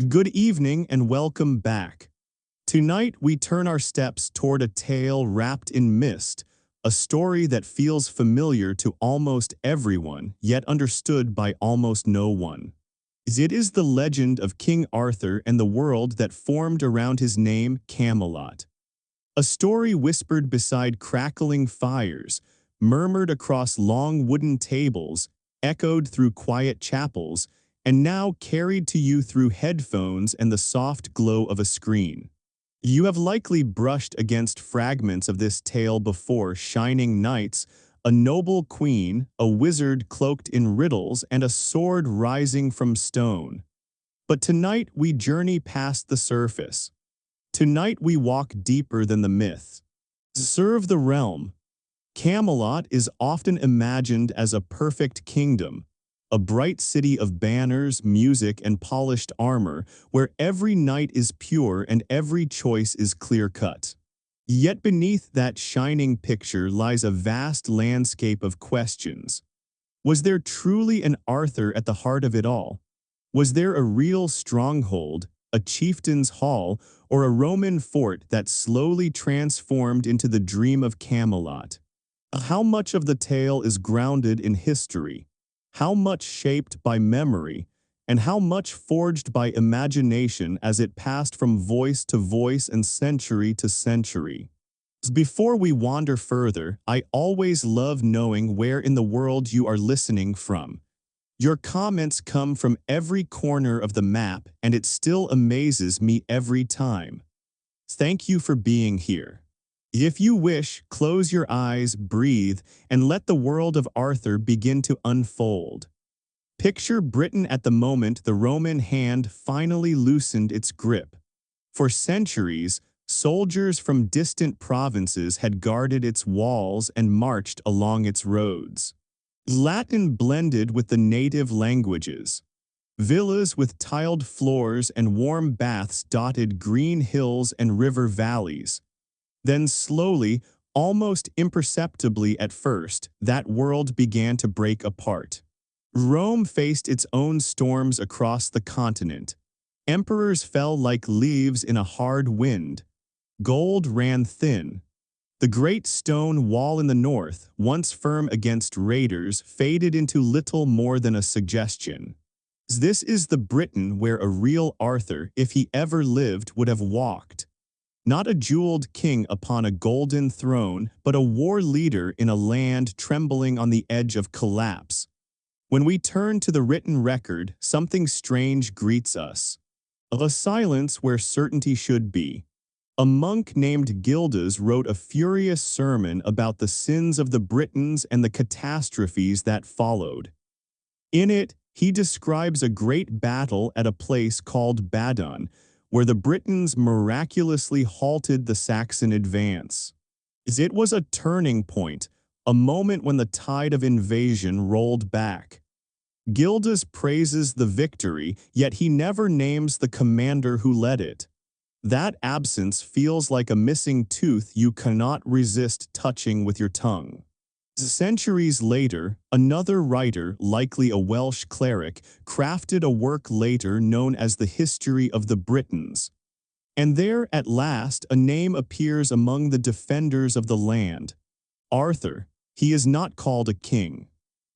Good evening and welcome back. Tonight we turn our steps toward a tale wrapped in mist, a story that feels familiar to almost everyone, yet understood by almost no one. It is the legend of King Arthur and the world that formed around his name, Camelot. A story whispered beside crackling fires, murmured across long wooden tables, echoed through quiet chapels, and now carried to you through headphones and the soft glow of a screen. You have likely brushed against fragments of this tale before: shining knights, a noble queen, a wizard cloaked in riddles, and a sword rising from stone. But tonight we journey past the surface. Tonight we walk deeper than the myth. Serve the realm. Camelot is often imagined as a perfect kingdom, a bright city of banners, music, and polished armor, where every knight is pure and every choice is clear-cut. Yet beneath that shining picture lies a vast landscape of questions. Was there truly an Arthur at the heart of it all? Was there a real stronghold, a chieftain's hall, or a Roman fort that slowly transformed into the dream of Camelot? How much of the tale is grounded in history? How much shaped by memory, and how much forged by imagination as it passed from voice to voice and century to century? Before we wander further, I always love knowing where in the world you are listening from. Your comments come from every corner of the map, and it still amazes me every time. Thank you for being here. If you wish, close your eyes, breathe, and let the world of Arthur begin to unfold. Picture Britain at the moment the Roman hand finally loosened its grip. For centuries, soldiers from distant provinces had guarded its walls and marched along its roads. Latin blended with the native languages. Villas with tiled floors and warm baths dotted green hills and river valleys. Then slowly, almost imperceptibly at first, that world began to break apart. Rome faced its own storms across the continent. Emperors fell like leaves in a hard wind. Gold ran thin. The great stone wall in the north, once firm against raiders, faded into little more than a suggestion. This is the Britain where a real Arthur, if he ever lived, would have walked. Not a jeweled king upon a golden throne, but a war leader in a land trembling on the edge of collapse. When we turn to the written record, something strange greets us. A silence where certainty should be. A monk named Gildas wrote a furious sermon about the sins of the Britons and the catastrophes that followed. In it, he describes a great battle at a place called Badon, where the Britons miraculously halted the Saxon advance. It was a turning point, a moment when the tide of invasion rolled back. Gildas praises the victory, yet he never names the commander who led it. That absence feels like a missing tooth you cannot resist touching with your tongue. Centuries later, another writer, likely a Welsh cleric, crafted a work later known as the History of the Britons. And there, at last, a name appears among the defenders of the land. Arthur. He is not called a king.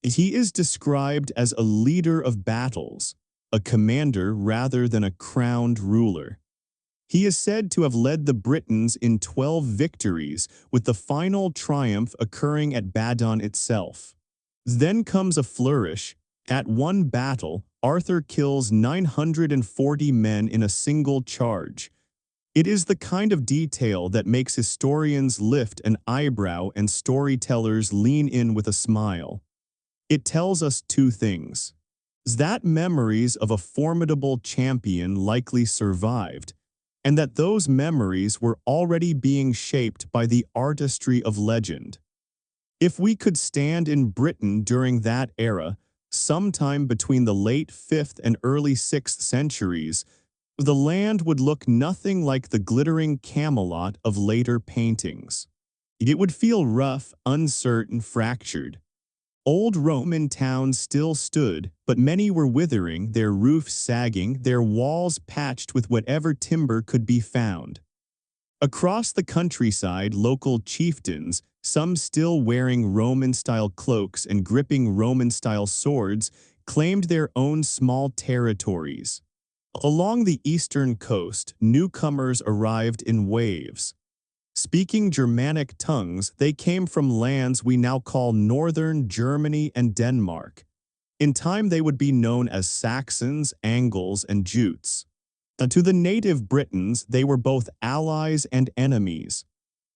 He is described as a leader of battles, a commander rather than a crowned ruler. He is said to have led the Britons in 12 victories, with the final triumph occurring at Badon itself. Then comes a flourish. At one battle, Arthur kills 940 men in a single charge. It is the kind of detail that makes historians lift an eyebrow and storytellers lean in with a smile. It tells us two things. That memories of a formidable champion likely survived, and that those memories were already being shaped by the artistry of legend. If we could stand in Britain during that era, sometime between the late 5th and early 6th centuries, the land would look nothing like the glittering Camelot of later paintings. It would feel rough, uncertain, fractured. Old Roman towns still stood, but many were withering, their roofs sagging, their walls patched with whatever timber could be found. Across the countryside, local chieftains, some still wearing Roman-style cloaks and gripping Roman-style swords, claimed their own small territories. Along the eastern coast, newcomers arrived in waves. Speaking Germanic tongues, they came from lands we now call northern Germany and Denmark. In time they would be known as Saxons, Angles, and Jutes. To the native Britons, they were both allies and enemies.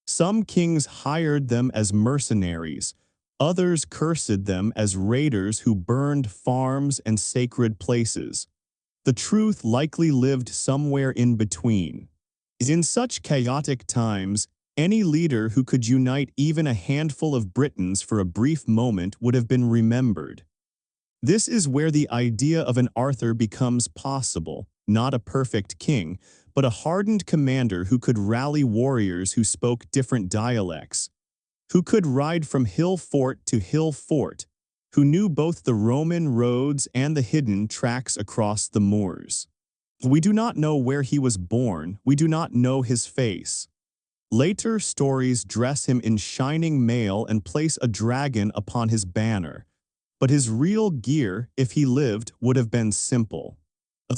Some kings hired them as mercenaries, others cursed them as raiders who burned farms and sacred places. The truth likely lived somewhere in between. In such chaotic times, any leader who could unite even a handful of Britons for a brief moment would have been remembered. This is where the idea of an Arthur becomes possible, not a perfect king, but a hardened commander who could rally warriors who spoke different dialects, who could ride from hill fort to hill fort, who knew both the Roman roads and the hidden tracks across the moors. We do not know where he was born, we do not know his face. Later stories dress him in shining mail and place a dragon upon his banner, but his real gear, if he lived, would have been simple.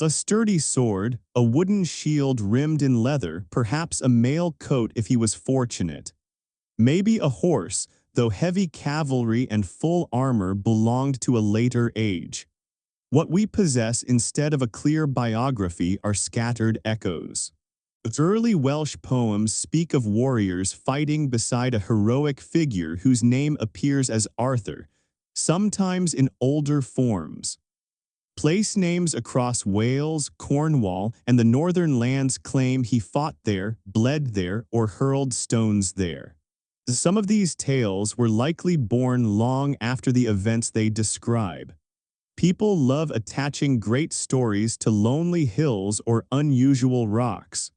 A sturdy sword, a wooden shield rimmed in leather, perhaps a mail coat if he was fortunate. Maybe a horse, though heavy cavalry and full armor belonged to a later age. What we possess instead of a clear biography are scattered echoes. Early Welsh poems speak of warriors fighting beside a heroic figure whose name appears as Arthur, sometimes in older forms. Place names across Wales, Cornwall, and the northern lands claim he fought there, bled there, or hurled stones there. Some of these tales were likely born long after the events they describe. People love attaching great stories to lonely hills or unusual rocks.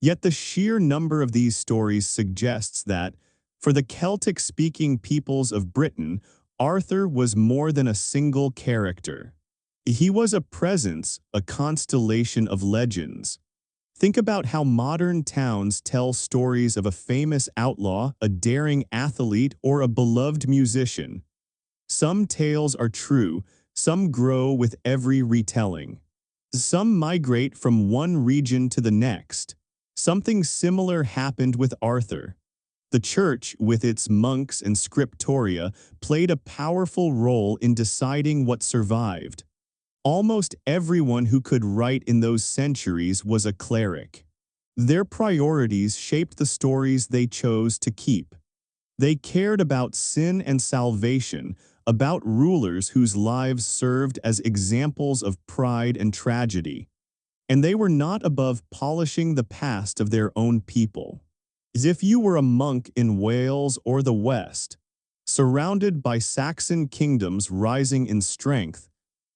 Yet the sheer number of these stories suggests that, for the Celtic-speaking peoples of Britain, Arthur was more than a single character. He was a presence, a constellation of legends. Think about how modern towns tell stories of a famous outlaw, a daring athlete, or a beloved musician. Some tales are true, some grow with every retelling. Some migrate from one region to the next. Something similar happened with Arthur. The church, with its monks and scriptoria, played a powerful role in deciding what survived. Almost everyone who could write in those centuries was a cleric. Their priorities shaped the stories they chose to keep. They cared about sin and salvation, about rulers whose lives served as examples of pride and tragedy. And they were not above polishing the past of their own people. As if you were a monk in Wales or the West, surrounded by Saxon kingdoms rising in strength,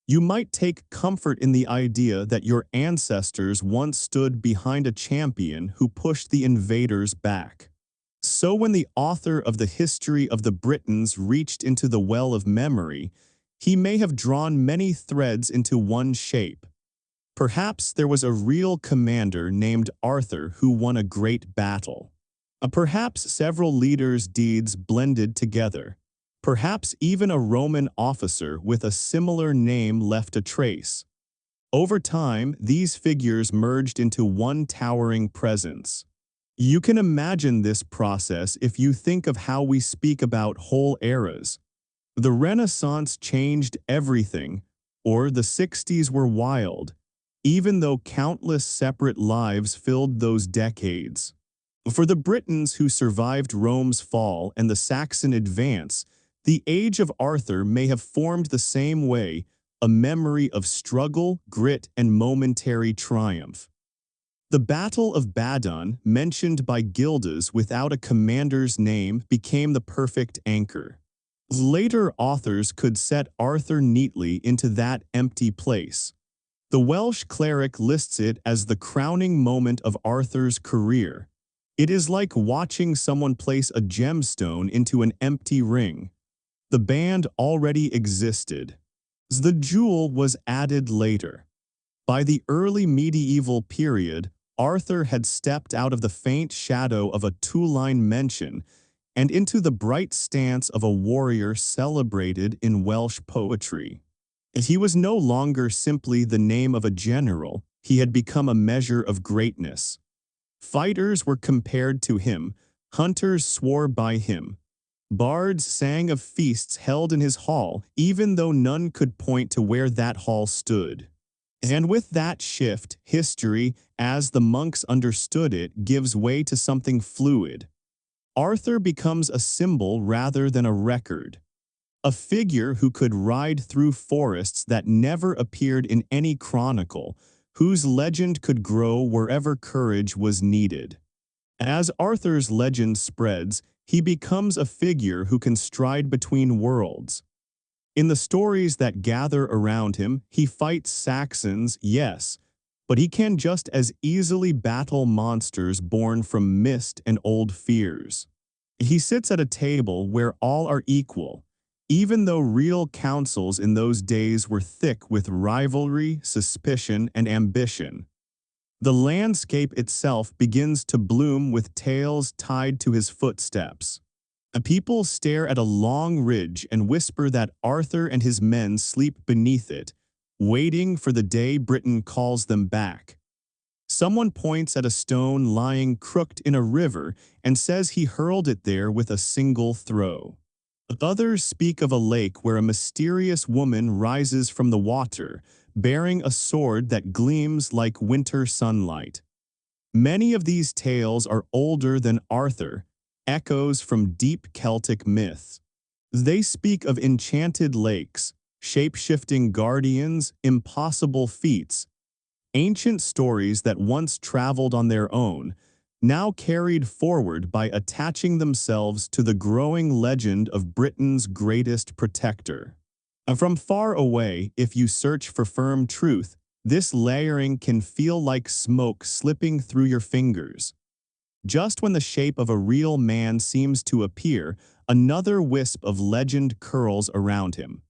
you might take comfort in the idea that your ancestors once stood behind a champion who pushed the invaders back. So when the author of the history of the Britons reached into the well of memory, he may have drawn many threads into one shape. Perhaps there was a real commander named Arthur who won a great battle. Perhaps several leaders' deeds blended together. Perhaps even a Roman officer with a similar name left a trace. Over time, these figures merged into one towering presence. You can imagine this process if you think of how we speak about whole eras. The Renaissance changed everything, or the 60s were wild, even though countless separate lives filled those decades. For the Britons who survived Rome's fall and the Saxon advance, the age of Arthur may have formed the same way, a memory of struggle, grit, and momentary triumph. The Battle of Badon, mentioned by Gildas without a commander's name, became the perfect anchor. Later authors could set Arthur neatly into that empty place. The Welsh cleric lists it as the crowning moment of Arthur's career. It is like watching someone place a gemstone into an empty ring. The band already existed. The jewel was added later. By the early medieval period, Arthur had stepped out of the faint shadow of a two-line mention and into the bright stance of a warrior celebrated in Welsh poetry. He was no longer simply the name of a general, he had become a measure of greatness. Fighters were compared to him, hunters swore by him. Bards sang of feasts held in his hall, even though none could point to where that hall stood. And with that shift, history, as the monks understood it, gives way to something fluid. Arthur becomes a symbol rather than a record. A figure who could ride through forests that never appeared in any chronicle, whose legend could grow wherever courage was needed. As Arthur's legend spreads, he becomes a figure who can stride between worlds. In the stories that gather around him, he fights Saxons, yes, but he can just as easily battle monsters born from mist and old fears. He sits at a table where all are equal, even though real councils in those days were thick with rivalry, suspicion, and ambition. The landscape itself begins to bloom with tales tied to his footsteps. People stare at a long ridge and whisper that Arthur and his men sleep beneath it, waiting for the day Britain calls them back. Someone points at a stone lying crooked in a river and says he hurled it there with a single throw. Others speak of a lake where a mysterious woman rises from the water, bearing a sword that gleams like winter sunlight. Many of these tales are older than Arthur, echoes from deep Celtic myths. They speak of enchanted lakes, shape-shifting guardians, impossible feats, ancient stories that once traveled on their own, now carried forward by attaching themselves to the growing legend of Britain's greatest protector. From far away, if you search for firm truth, this layering can feel like smoke slipping through your fingers. Just when the shape of a real man seems to appear, another wisp of legend curls around him.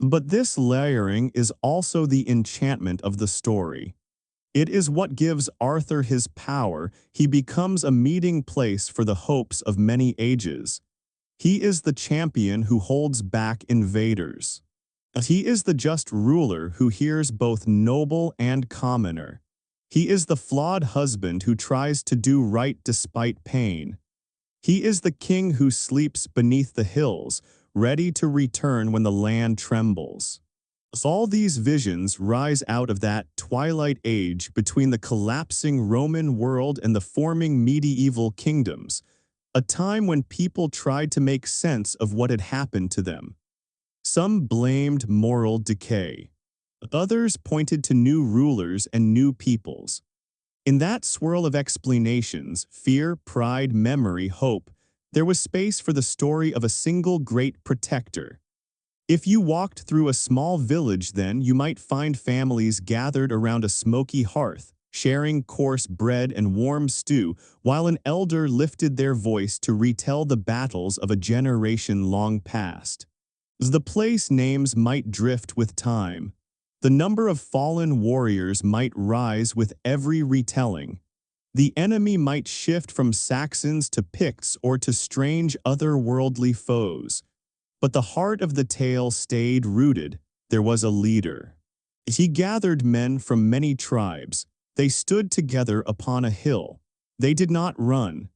But this layering is also the enchantment of the story. It is what gives Arthur his power. He becomes a meeting place for the hopes of many ages. He is the champion who holds back invaders. He is the just ruler who hears both noble and commoner. He is the flawed husband who tries to do right despite pain. He is the king who sleeps beneath the hills, ready to return when the land trembles. All these visions rise out of that twilight age between the collapsing Roman world and the forming medieval kingdoms, a time when people tried to make sense of what had happened to them. Some blamed moral decay. Others pointed to new rulers and new peoples. In that swirl of explanations, fear, pride, memory, hope, there was space for the story of a single great protector. If you walked through a small village then, you might find families gathered around a smoky hearth, sharing coarse bread and warm stew, while an elder lifted their voice to retell the battles of a generation long past. The place names might drift with time. The number of fallen warriors might rise with every retelling. The enemy might shift from Saxons to Picts or to strange otherworldly foes. But the heart of the tale stayed rooted. There was a leader. He gathered men from many tribes. They stood together upon a hill. They did not run.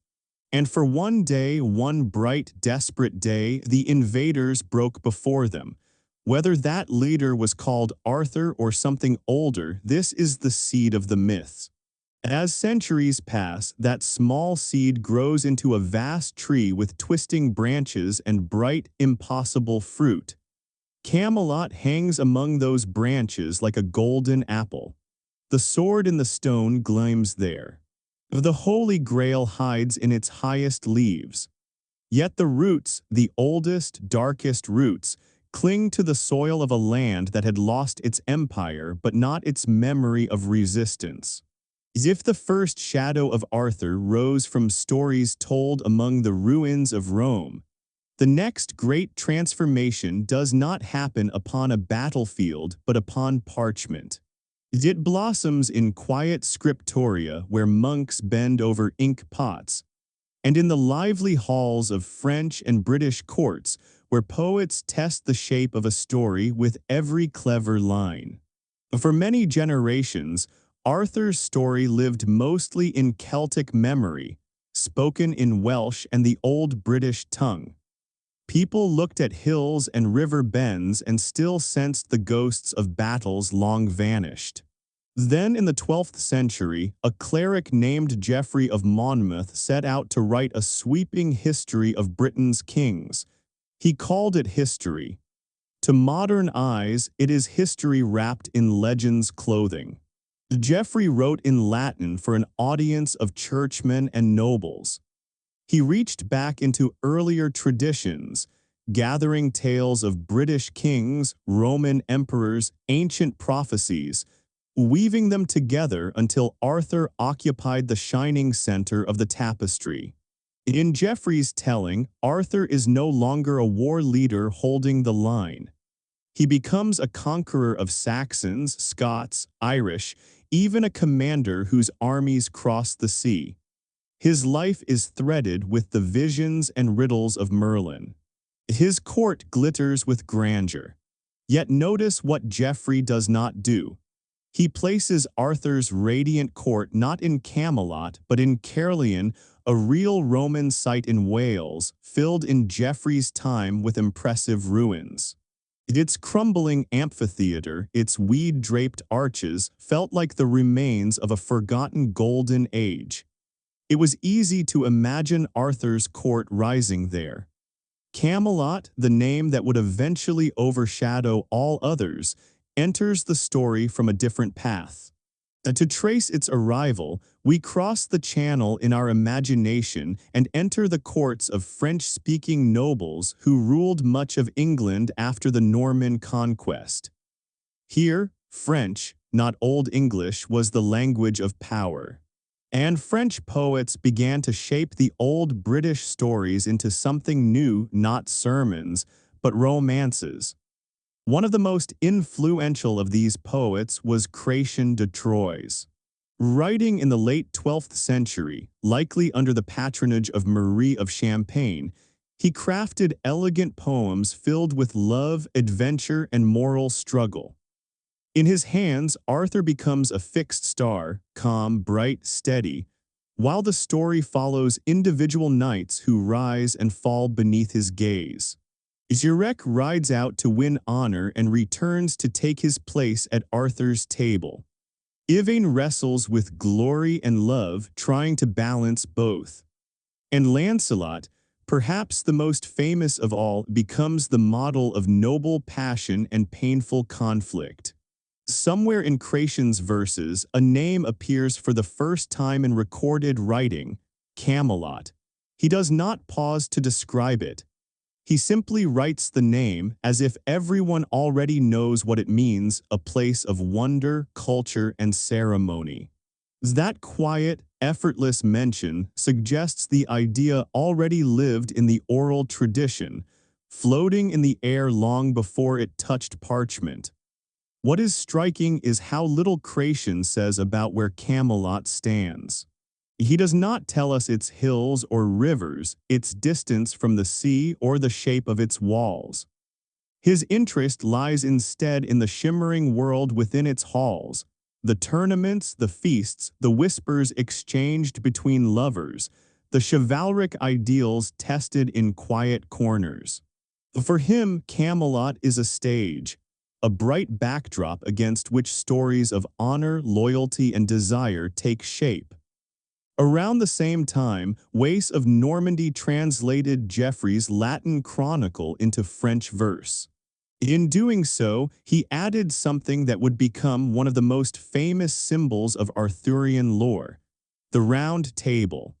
And for one day, one bright, desperate day, the invaders broke before them. Whether that leader was called Arthur or something older, this is the seed of the myths. As centuries pass, that small seed grows into a vast tree with twisting branches and bright, impossible fruit. Camelot hangs among those branches like a golden apple. The sword in the stone gleams there. The Holy Grail hides in its highest leaves. Yet the roots, the oldest, darkest roots, cling to the soil of a land that had lost its empire but not its memory of resistance. As if the first shadow of Arthur rose from stories told among the ruins of Rome, The next great transformation does not happen upon a battlefield but upon parchment. It blossoms in quiet scriptoria where monks bend over ink pots, and in the lively halls of French and British courts where poets test the shape of a story with every clever line. For many generations, Arthur's story lived mostly in Celtic memory, spoken in Welsh and the Old British tongue. People looked at hills and river bends and still sensed the ghosts of battles long vanished. Then in the 12th century, a cleric named Geoffrey of Monmouth set out to write a sweeping history of Britain's kings. He called it history. To modern eyes, it is history wrapped in legend's clothing. Geoffrey wrote in Latin for an audience of churchmen and nobles. He reached back into earlier traditions, gathering tales of British kings, Roman emperors, ancient prophecies, weaving them together until Arthur occupied the shining center of the tapestry. In Geoffrey's telling, Arthur is no longer a war leader holding the line. He becomes a conqueror of Saxons, Scots, Irish, even a commander whose armies cross the sea. His life is threaded with the visions and riddles of Merlin. His court glitters with grandeur. Yet notice what Geoffrey does not do. He places Arthur's radiant court not in Camelot but in Caerleon, a real Roman site in Wales, filled in Geoffrey's time with impressive ruins. Its crumbling amphitheater, its weed-draped arches, felt like the remains of a forgotten golden age. It was easy to imagine Arthur's court rising there. Camelot, the name that would eventually overshadow all others, enters the story from a different path. To trace its arrival, we cross the channel in our imagination and enter the courts of French-speaking nobles who ruled much of England after the Norman conquest. Here, French, not Old English, was the language of power. And French poets began to shape the old British stories into something new, not sermons, but romances. One of the most influential of these poets was Chrétien de Troyes. Writing in the late 12th century, likely under the patronage of Marie of Champagne, he crafted elegant poems filled with love, adventure, and moral struggle. In his hands, Arthur becomes a fixed star, calm, bright, steady, while the story follows individual knights who rise and fall beneath his gaze. Gyrec rides out to win honor and returns to take his place at Arthur's table. Yvain wrestles with glory and love, trying to balance both. And Lancelot, perhaps the most famous of all, becomes the model of noble passion and painful conflict. Somewhere in Chrétien's verses, a name appears for the first time in recorded writing, Camelot. He does not pause to describe it. He simply writes the name as if everyone already knows what it means, a place of wonder, culture, and ceremony. That quiet, effortless mention suggests the idea already lived in the oral tradition, floating in the air long before it touched parchment. What is striking is how little Chrétien says about where Camelot stands. He does not tell us its hills or rivers, its distance from the sea, or the shape of its walls. His interest lies instead in the shimmering world within its halls, the tournaments, the feasts, the whispers exchanged between lovers, the chivalric ideals tested in quiet corners. For him, Camelot is a stage, a bright backdrop against which stories of honor, loyalty, and desire take shape. Around the same time, Wace of Normandy translated Geoffrey's Latin chronicle into French verse. In doing so, he added something that would become one of the most famous symbols of Arthurian lore, the Round Table.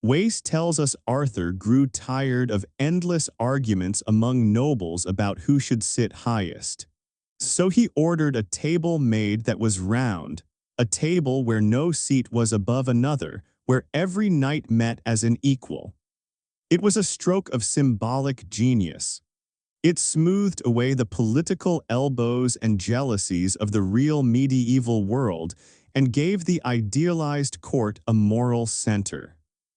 Wace tells us Arthur grew tired of endless arguments among nobles about who should sit highest. So he ordered a table made that was round, a table where no seat was above another, where every knight met as an equal. It was a stroke of symbolic genius. It smoothed away the political elbows and jealousies of the real medieval world and gave the idealized court a moral center.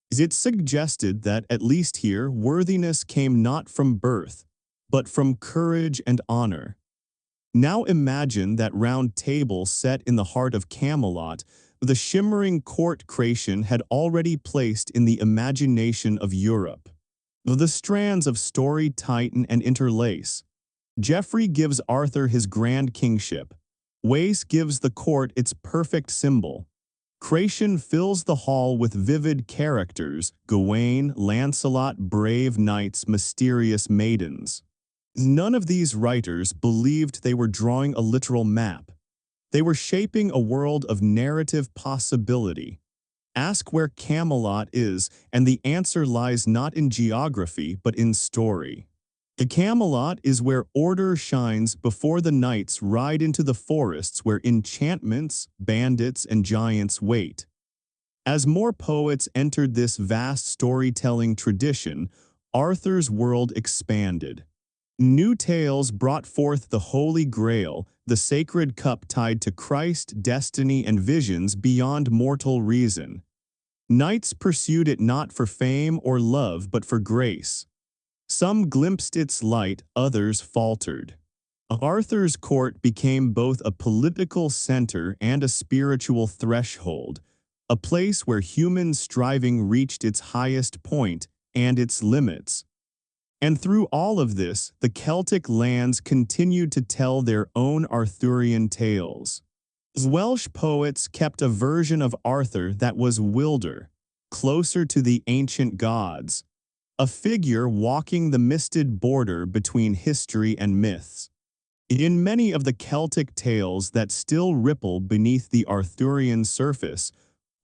It suggested that, at least here, worthiness came not from birth, but from courage and honor. Now imagine that round table set in the heart of Camelot, the shimmering court creation had already placed in the imagination of Europe. The strands of story tighten and interlace. Geoffrey gives Arthur his grand kingship. Wace gives the court its perfect symbol. Creation fills the hall with vivid characters: Gawain, Lancelot, brave knights, mysterious maidens. None of these writers believed they were drawing a literal map. They were shaping a world of narrative possibility. Ask where Camelot is, and the answer lies not in geography but in story. The Camelot is where order shines before the knights ride into the forests where enchantments, bandits, and giants wait. As more poets entered this vast storytelling tradition, Arthur's world expanded. New tales brought forth the Holy Grail, the sacred cup tied to Christ, destiny, and visions beyond mortal reason. Knights pursued it not for fame or love but for grace. Some glimpsed its light, others faltered. Arthur's court became both a political center and a spiritual threshold, a place where human striving reached its highest point and its limits. And through all of this, the Celtic lands continued to tell their own Arthurian tales. Welsh poets kept a version of Arthur that was wilder, closer to the ancient gods, a figure walking the misted border between history and myths. In many of the Celtic tales that still ripple beneath the Arthurian surface,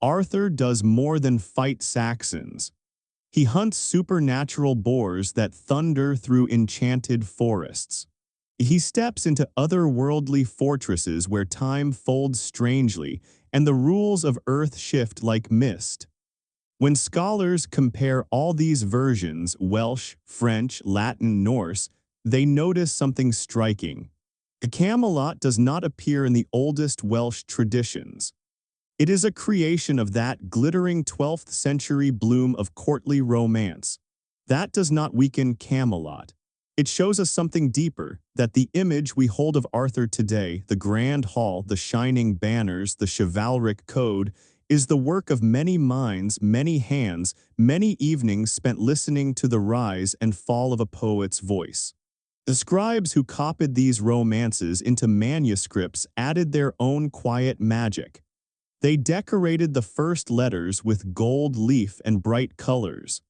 Arthur does more than fight Saxons. He hunts supernatural boars that thunder through enchanted forests. He steps into otherworldly fortresses where time folds strangely and the rules of earth shift like mist. When scholars compare all these versions, Welsh, French, Latin, Norse, they notice something striking. Camelot does not appear in the oldest Welsh traditions. It is a creation of that glittering 12th century bloom of courtly romance. That does not weaken Camelot. It shows us something deeper, that the image we hold of Arthur today, the grand hall, the shining banners, the chivalric code, is the work of many minds, many hands, many evenings spent listening to the rise and fall of a poet's voice. The scribes who copied these romances into manuscripts added their own quiet magic. They decorated the first letters with gold leaf and bright colors.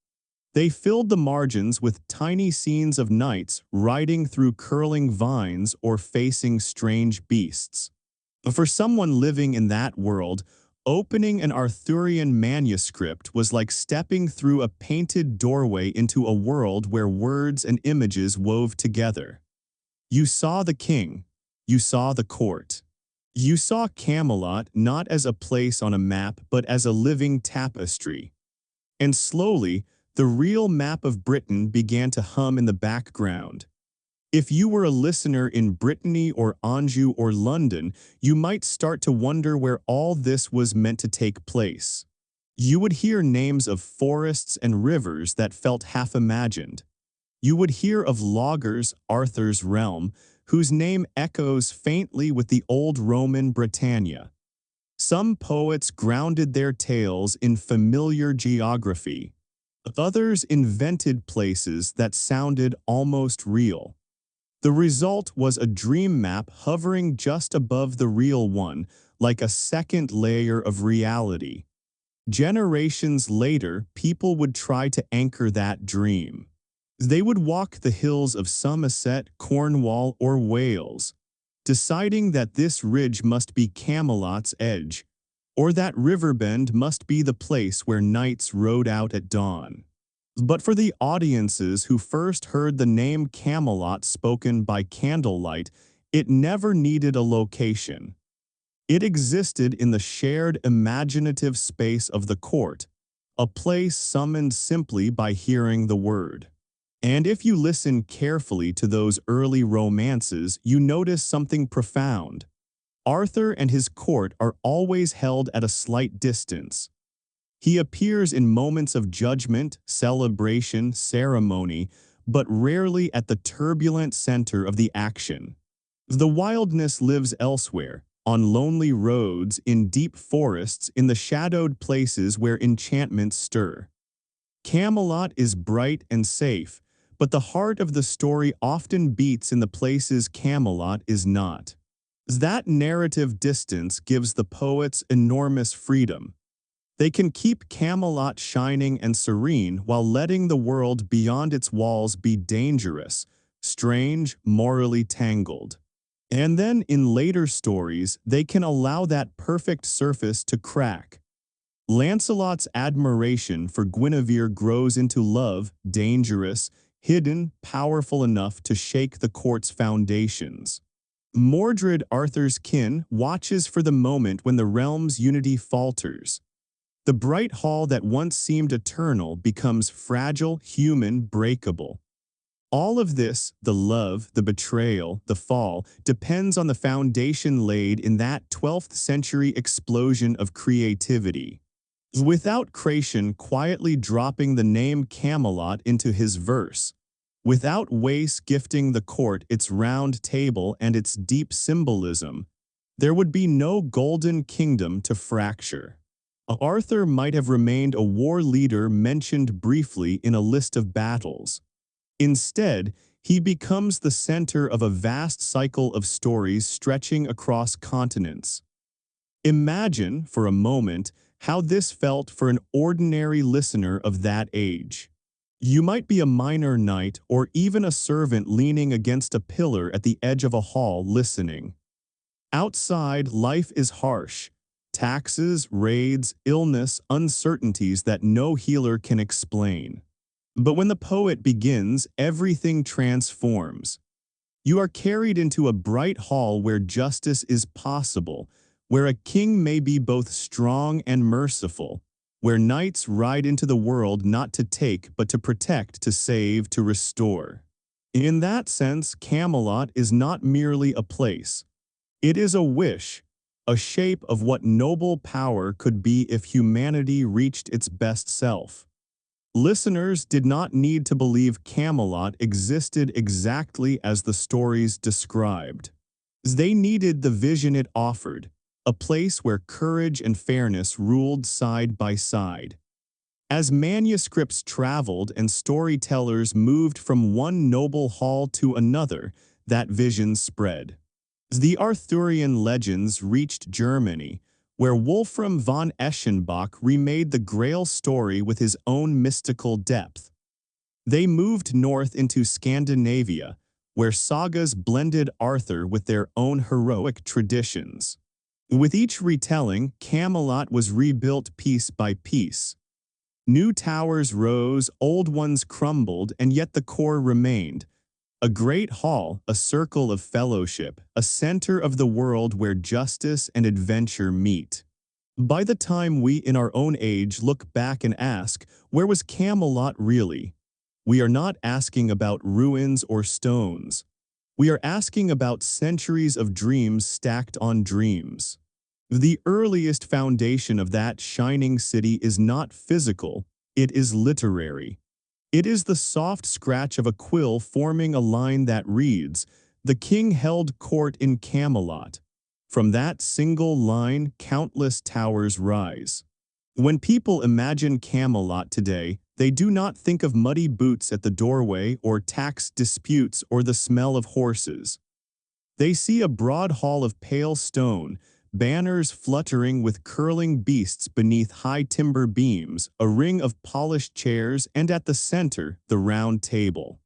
They filled the margins with tiny scenes of knights riding through curling vines or facing strange beasts. For someone living in that world, opening an Arthurian manuscript was like stepping through a painted doorway into a world where words and images wove together. You saw the king. You saw the court. You saw Camelot not as a place on a map but as a living tapestry. And slowly, the real map of Britain began to hum in the background. If you were a listener in Brittany or Anjou or London, you might start to wonder where all this was meant to take place. You would hear names of forests and rivers that felt half-imagined. You would hear of loggers, Arthur's realm, whose name echoes faintly with the old Roman Britannia. Some poets grounded their tales in familiar geography. Others invented places that sounded almost real. The result was a dream map hovering just above the real one, like a second layer of reality. Generations later, people would try to anchor that dream. They would walk the hills of Somerset, Cornwall, or Wales, deciding that this ridge must be Camelot's edge, or that riverbend must be the place where knights rode out at dawn. But for the audiences who first heard the name Camelot spoken by candlelight, it never needed a location. It existed in the shared imaginative space of the court, a place summoned simply by hearing the word. And if you listen carefully to those early romances, you notice something profound. Arthur and his court are always held at a slight distance. He appears in moments of judgment, celebration, ceremony, but rarely at the turbulent center of the action. The wildness lives elsewhere, on lonely roads, in deep forests, in the shadowed places where enchantments stir. Camelot is bright and safe, but the heart of the story often beats in the places Camelot is not. That narrative distance gives the poets enormous freedom. They can keep Camelot shining and serene while letting the world beyond its walls be dangerous, strange, morally tangled. And then in later stories, they can allow that perfect surface to crack. Lancelot's admiration for Guinevere grows into love, dangerous, hidden, powerful enough to shake the court's foundations. Mordred, Arthur's kin, watches for the moment when the realm's unity falters. The bright hall that once seemed eternal becomes fragile, human, breakable. All of this, the love, the betrayal, the fall, depends on the foundation laid in that 12th century explosion of creativity. Without Creation quietly dropping the name Camelot into his verse, without Wace gifting the court its round table and its deep symbolism, there would be no golden kingdom to fracture. Arthur might have remained a war leader mentioned briefly in a list of battles. Instead, he becomes the center of a vast cycle of stories stretching across continents. Imagine, for a moment, how this felt for an ordinary listener of that age. You might be a minor knight or even a servant leaning against a pillar at the edge of a hall listening. Outside, life is harsh. Taxes, raids, illness, uncertainties that no healer can explain. But when the poet begins, everything transforms. You are carried into a bright hall where justice is possible, where a king may be both strong and merciful, where knights ride into the world not to take but to protect, to save, to restore. In that sense, Camelot is not merely a place. It is a wish, a shape of what noble power could be if humanity reached its best self. Listeners did not need to believe Camelot existed exactly as the stories described. They needed the vision it offered, a place where courage and fairness ruled side by side. As manuscripts traveled and storytellers moved from one noble hall to another, that vision spread. The Arthurian legends reached Germany, where Wolfram von Eschenbach remade the Grail story with his own mystical depth. They moved north into Scandinavia, where sagas blended Arthur with their own heroic traditions. With each retelling, Camelot was rebuilt piece by piece. New towers rose, old ones crumbled, and yet the core remained. A great hall, a circle of fellowship, a center of the world where justice and adventure meet. By the time we in our own age look back and ask, where was Camelot really? We are not asking about ruins or stones. We are asking about centuries of dreams stacked on dreams. The earliest foundation of that shining city is not physical, it is literary. It is the soft scratch of a quill forming a line that reads, "The king held court in Camelot." From that single line, countless towers rise. When people imagine Camelot today, they do not think of muddy boots at the doorway or tax disputes or the smell of horses. They see a broad hall of pale stone, banners fluttering with curling beasts beneath high timber beams, a ring of polished chairs, and at the center, the round table.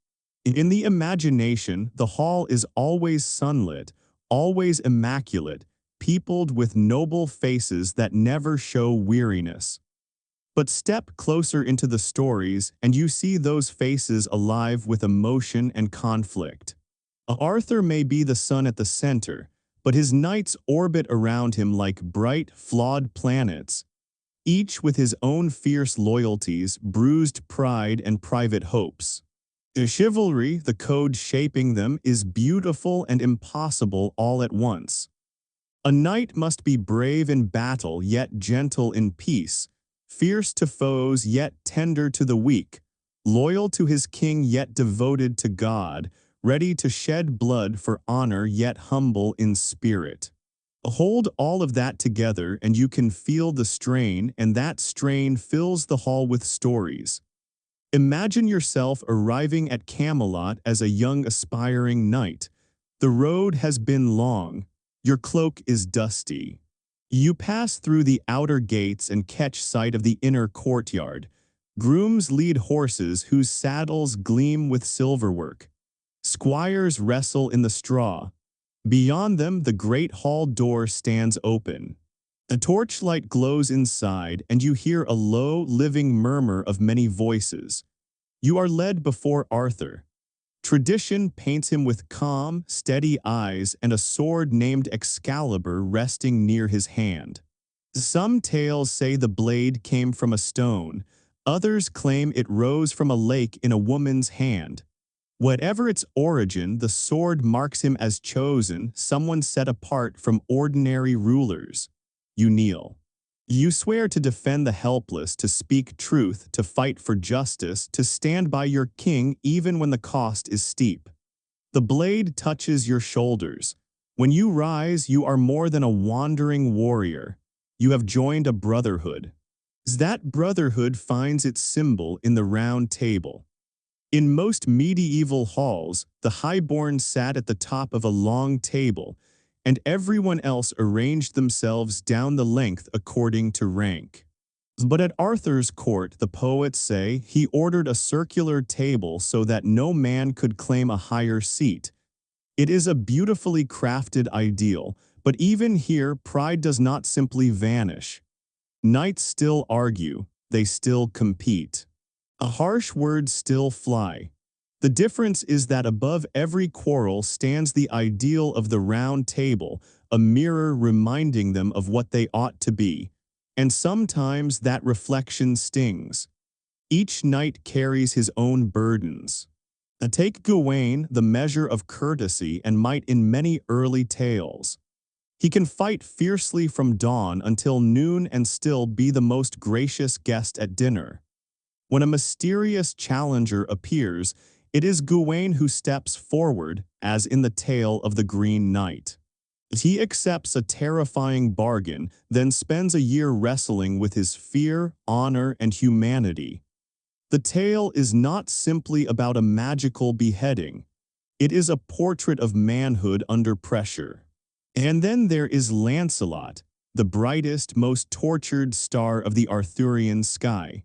In the imagination, the hall is always sunlit, always immaculate, peopled with noble faces that never show weariness. But step closer into the stories, and you see those faces alive with emotion and conflict. Arthur may be the sun at the center, but his knights orbit around him like bright, flawed planets. each with his own fierce loyalties, bruised pride, and private hopes. The chivalry, the code shaping them, is beautiful and impossible all at once. A knight must be brave in battle yet gentle in peace, fierce to foes yet tender to the weak, loyal to his king yet devoted to God, ready to shed blood for honor yet humble in spirit. Hold all of that together and you can feel the strain, and that strain fills the hall with stories. Imagine yourself arriving at Camelot as a young aspiring knight. The road has been long. Your cloak is dusty. You pass through the outer gates and catch sight of the inner courtyard. Grooms lead horses whose saddles gleam with silverwork. Squires wrestle in the straw. Beyond them, the great hall door stands open. A torchlight glows inside, and you hear a low, living murmur of many voices. You are led before Arthur. Tradition paints him with calm, steady eyes and a sword named Excalibur resting near his hand. Some tales say the blade came from a stone. Others claim it rose from a lake in a woman's hand. Whatever its origin, the sword marks him as chosen, someone set apart from ordinary rulers. You kneel. You swear to defend the helpless, to speak truth, to fight for justice, to stand by your king even when the cost is steep. The blade touches your shoulders. When you rise, you are more than a wandering warrior. You have joined a brotherhood. That brotherhood finds its symbol in the round table. In most medieval halls, the highborn sat at the top of a long table, and everyone else arranged themselves down the length according to rank. But at Arthur's court, the poets say, he ordered a circular table so that no man could claim a higher seat. It is a beautifully crafted ideal, but even here, pride does not simply vanish. Knights still argue, they still compete. Harsh words still fly. The difference is that above every quarrel stands the ideal of the round table, a mirror reminding them of what they ought to be. And sometimes that reflection stings. Each knight carries his own burdens. Take Gawain, the measure of courtesy and might in many early tales. He can fight fiercely from dawn until noon and still be the most gracious guest at dinner. When a mysterious challenger appears, it is Gawain who steps forward, as in the tale of the Green Knight. He accepts a terrifying bargain, then spends a year wrestling with his fear, honor, and humanity. The tale is not simply about a magical beheading. It is a portrait of manhood under pressure. And then there is Lancelot, the brightest, most tortured star of the Arthurian sky.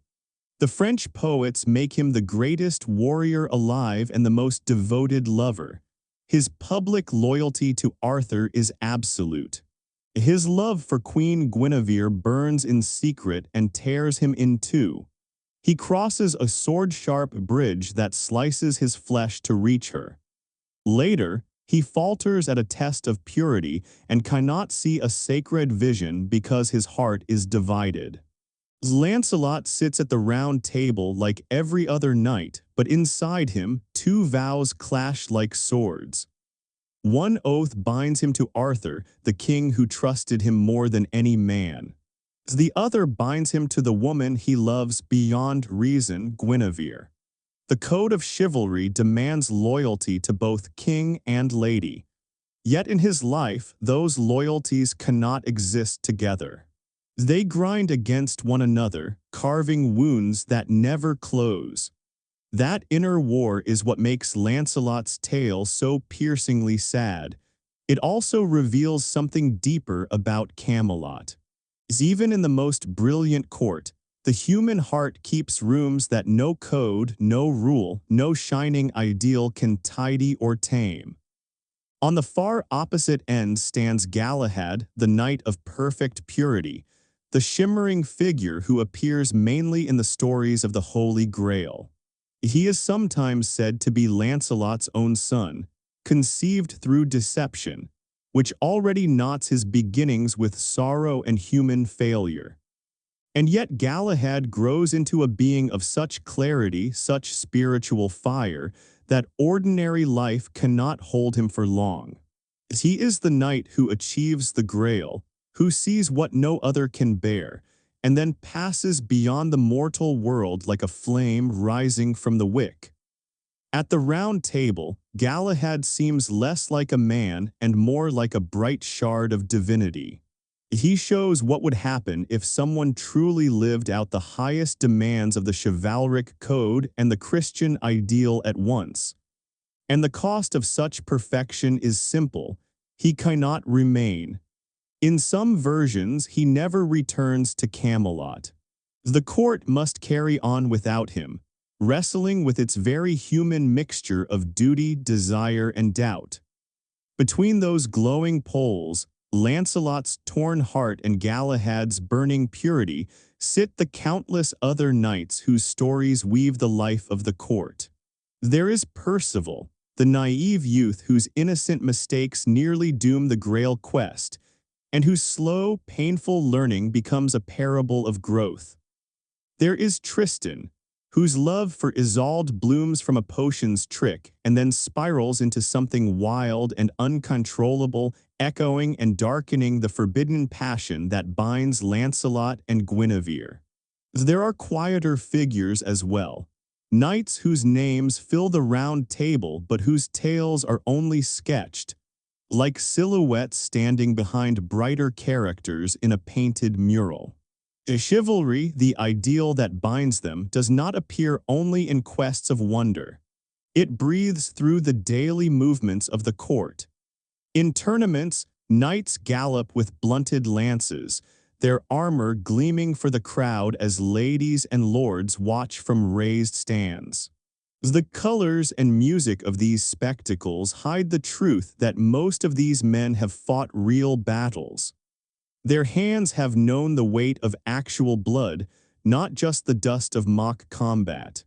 The French poets make him the greatest warrior alive and the most devoted lover. His public loyalty to Arthur is absolute. His love for Queen Guinevere burns in secret and tears him in two. He crosses a sword-sharp bridge that slices his flesh to reach her. Later, he falters at a test of purity and cannot see a sacred vision because his heart is divided. Lancelot sits at the round table like every other knight, but inside him, two vows clash like swords. One oath binds him to Arthur, the king who trusted him more than any man. The other binds him to the woman he loves beyond reason, Guinevere. The code of chivalry demands loyalty to both king and lady. Yet in his life, those loyalties cannot exist together. They grind against one another, carving wounds that never close. That inner war is what makes Lancelot's tale so piercingly sad. It also reveals something deeper about Camelot. Even in the most brilliant court, the human heart keeps rooms that no code, no rule, no shining ideal can tidy or tame. On the far opposite end stands Galahad, the knight of perfect purity, the shimmering figure who appears mainly in the stories of the Holy Grail. He is sometimes said to be Lancelot's own son, conceived through deception, which already knots his beginnings with sorrow and human failure. And yet Galahad grows into a being of such clarity, such spiritual fire, that ordinary life cannot hold him for long. He is the knight who achieves the Grail, who sees what no other can bear, and then passes beyond the mortal world like a flame rising from the wick. At the Round Table, Galahad seems less like a man and more like a bright shard of divinity. He shows what would happen if someone truly lived out the highest demands of the chivalric code and the Christian ideal at once. And the cost of such perfection is simple: he cannot remain. In some versions, he never returns to Camelot. The court must carry on without him, wrestling with its very human mixture of duty, desire, and doubt. Between those glowing poles, Lancelot's torn heart and Galahad's burning purity, sit the countless other knights whose stories weave the life of the court. There is Percival, the naive youth whose innocent mistakes nearly doom the Grail quest, and whose slow, painful learning becomes a parable of growth. There is Tristan, whose love for Isolde blooms from a potion's trick and then spirals into something wild and uncontrollable, echoing and darkening the forbidden passion that binds Lancelot and Guinevere. There are quieter figures as well, knights whose names fill the Round Table but whose tales are only sketched, like silhouettes standing behind brighter characters in a painted mural. Chivalry, the ideal that binds them, does not appear only in quests of wonder. It breathes through the daily movements of the court. In tournaments, knights gallop with blunted lances, their armor gleaming for the crowd as ladies and lords watch from raised stands. The colors and music of these spectacles hide the truth that most of these men have fought real battles. Their hands have known the weight of actual blood, not just the dust of mock combat.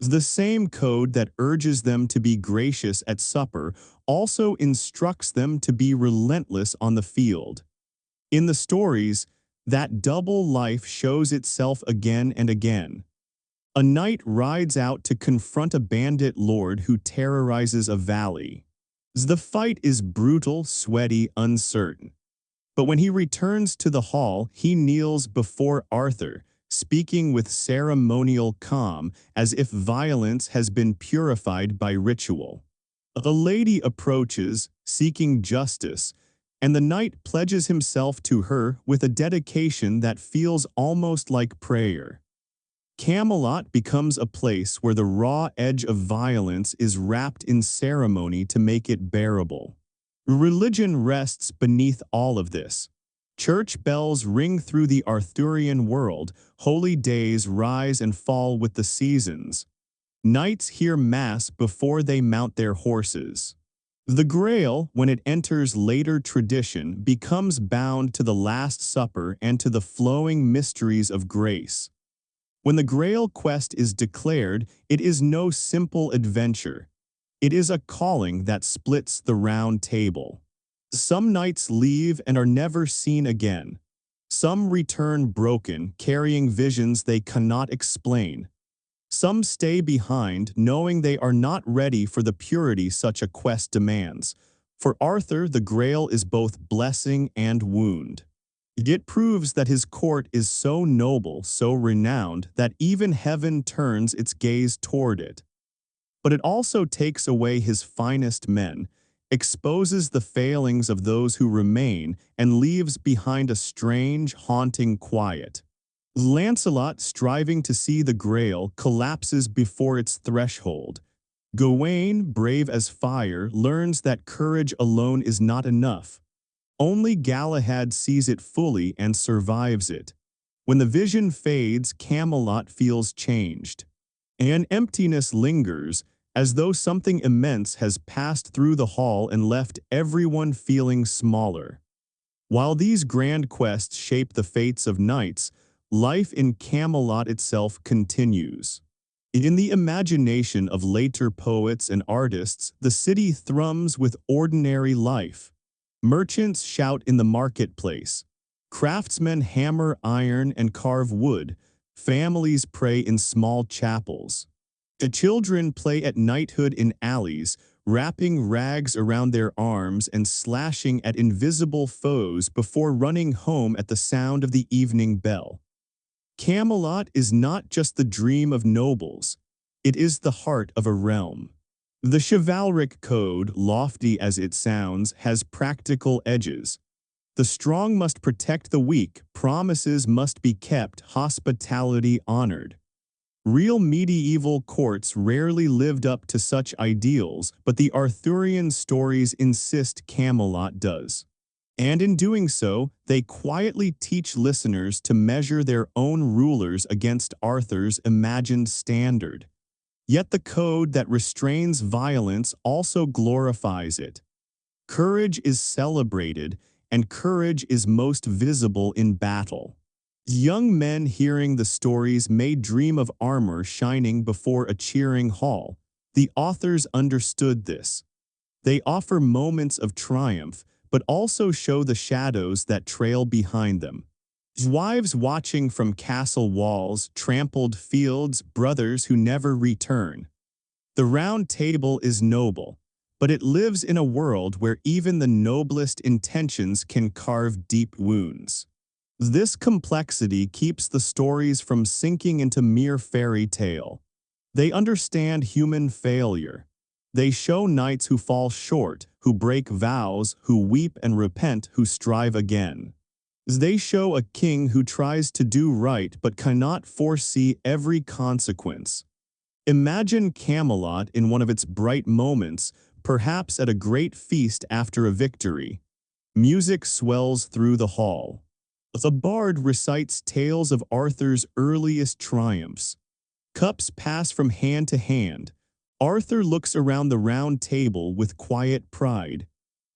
The same code that urges them to be gracious at supper also instructs them to be relentless on the field. In the stories, that double life shows itself again and again. A knight rides out to confront a bandit lord who terrorizes a valley. The fight is brutal, sweaty, uncertain. But when he returns to the hall, he kneels before Arthur, speaking with ceremonial calm, as if violence has been purified by ritual. A lady approaches, seeking justice, and the knight pledges himself to her with a dedication that feels almost like prayer. Camelot becomes a place where the raw edge of violence is wrapped in ceremony to make it bearable. Religion rests beneath all of this. Church bells ring through the Arthurian world, holy days rise and fall with the seasons. Knights hear mass before they mount their horses. The Grail, when it enters later tradition, becomes bound to the Last Supper and to the flowing mysteries of grace. When the Grail quest is declared, it is no simple adventure. It is a calling that splits the Round Table. Some knights leave and are never seen again. Some return broken, carrying visions they cannot explain. Some stay behind, knowing they are not ready for the purity such a quest demands. For Arthur, the Grail is both blessing and wound. It proves that his court is so noble, so renowned, that even heaven turns its gaze toward it. But it also takes away his finest men, exposes the failings of those who remain, and leaves behind a strange, haunting quiet. Lancelot, striving to see the Grail, collapses before its threshold. Gawain, brave as fire, learns that courage alone is not enough. Only Galahad sees it fully and survives it. When the vision fades, Camelot feels changed. An emptiness lingers, as though something immense has passed through the hall and left everyone feeling smaller. While these grand quests shape the fates of knights, life in Camelot itself continues. In the imagination of later poets and artists, the city thrums with ordinary life. Merchants shout in the marketplace. Craftsmen hammer iron and carve wood. Families pray in small chapels. The children play at knighthood in alleys, wrapping rags around their arms and slashing at invisible foes before running home at the sound of the evening bell. Camelot is not just the dream of nobles, it is the heart of a realm. The chivalric code, lofty as it sounds, has practical edges. The strong must protect the weak, promises must be kept, hospitality honored. Real medieval courts rarely lived up to such ideals, but the Arthurian stories insist Camelot does. And in doing so, they quietly teach listeners to measure their own rulers against Arthur's imagined standard. Yet the code that restrains violence also glorifies it. Courage is celebrated, and courage is most visible in battle. Young men hearing the stories may dream of armor shining before a cheering hall. The authors understood this. They offer moments of triumph, but also show the shadows that trail behind them. Wives watching from castle walls, trampled fields, brothers who never return. The Round Table is noble, but it lives in a world where even the noblest intentions can carve deep wounds. This complexity keeps the stories from sinking into mere fairy tale. They understand human failure. They show knights who fall short, who break vows, who weep and repent, who strive again. They show a king who tries to do right but cannot foresee every consequence. Imagine Camelot in one of its bright moments, perhaps at a great feast after a victory. Music swells through the hall. The bard recites tales of Arthur's earliest triumphs. Cups pass from hand to hand. Arthur looks around the round table with quiet pride.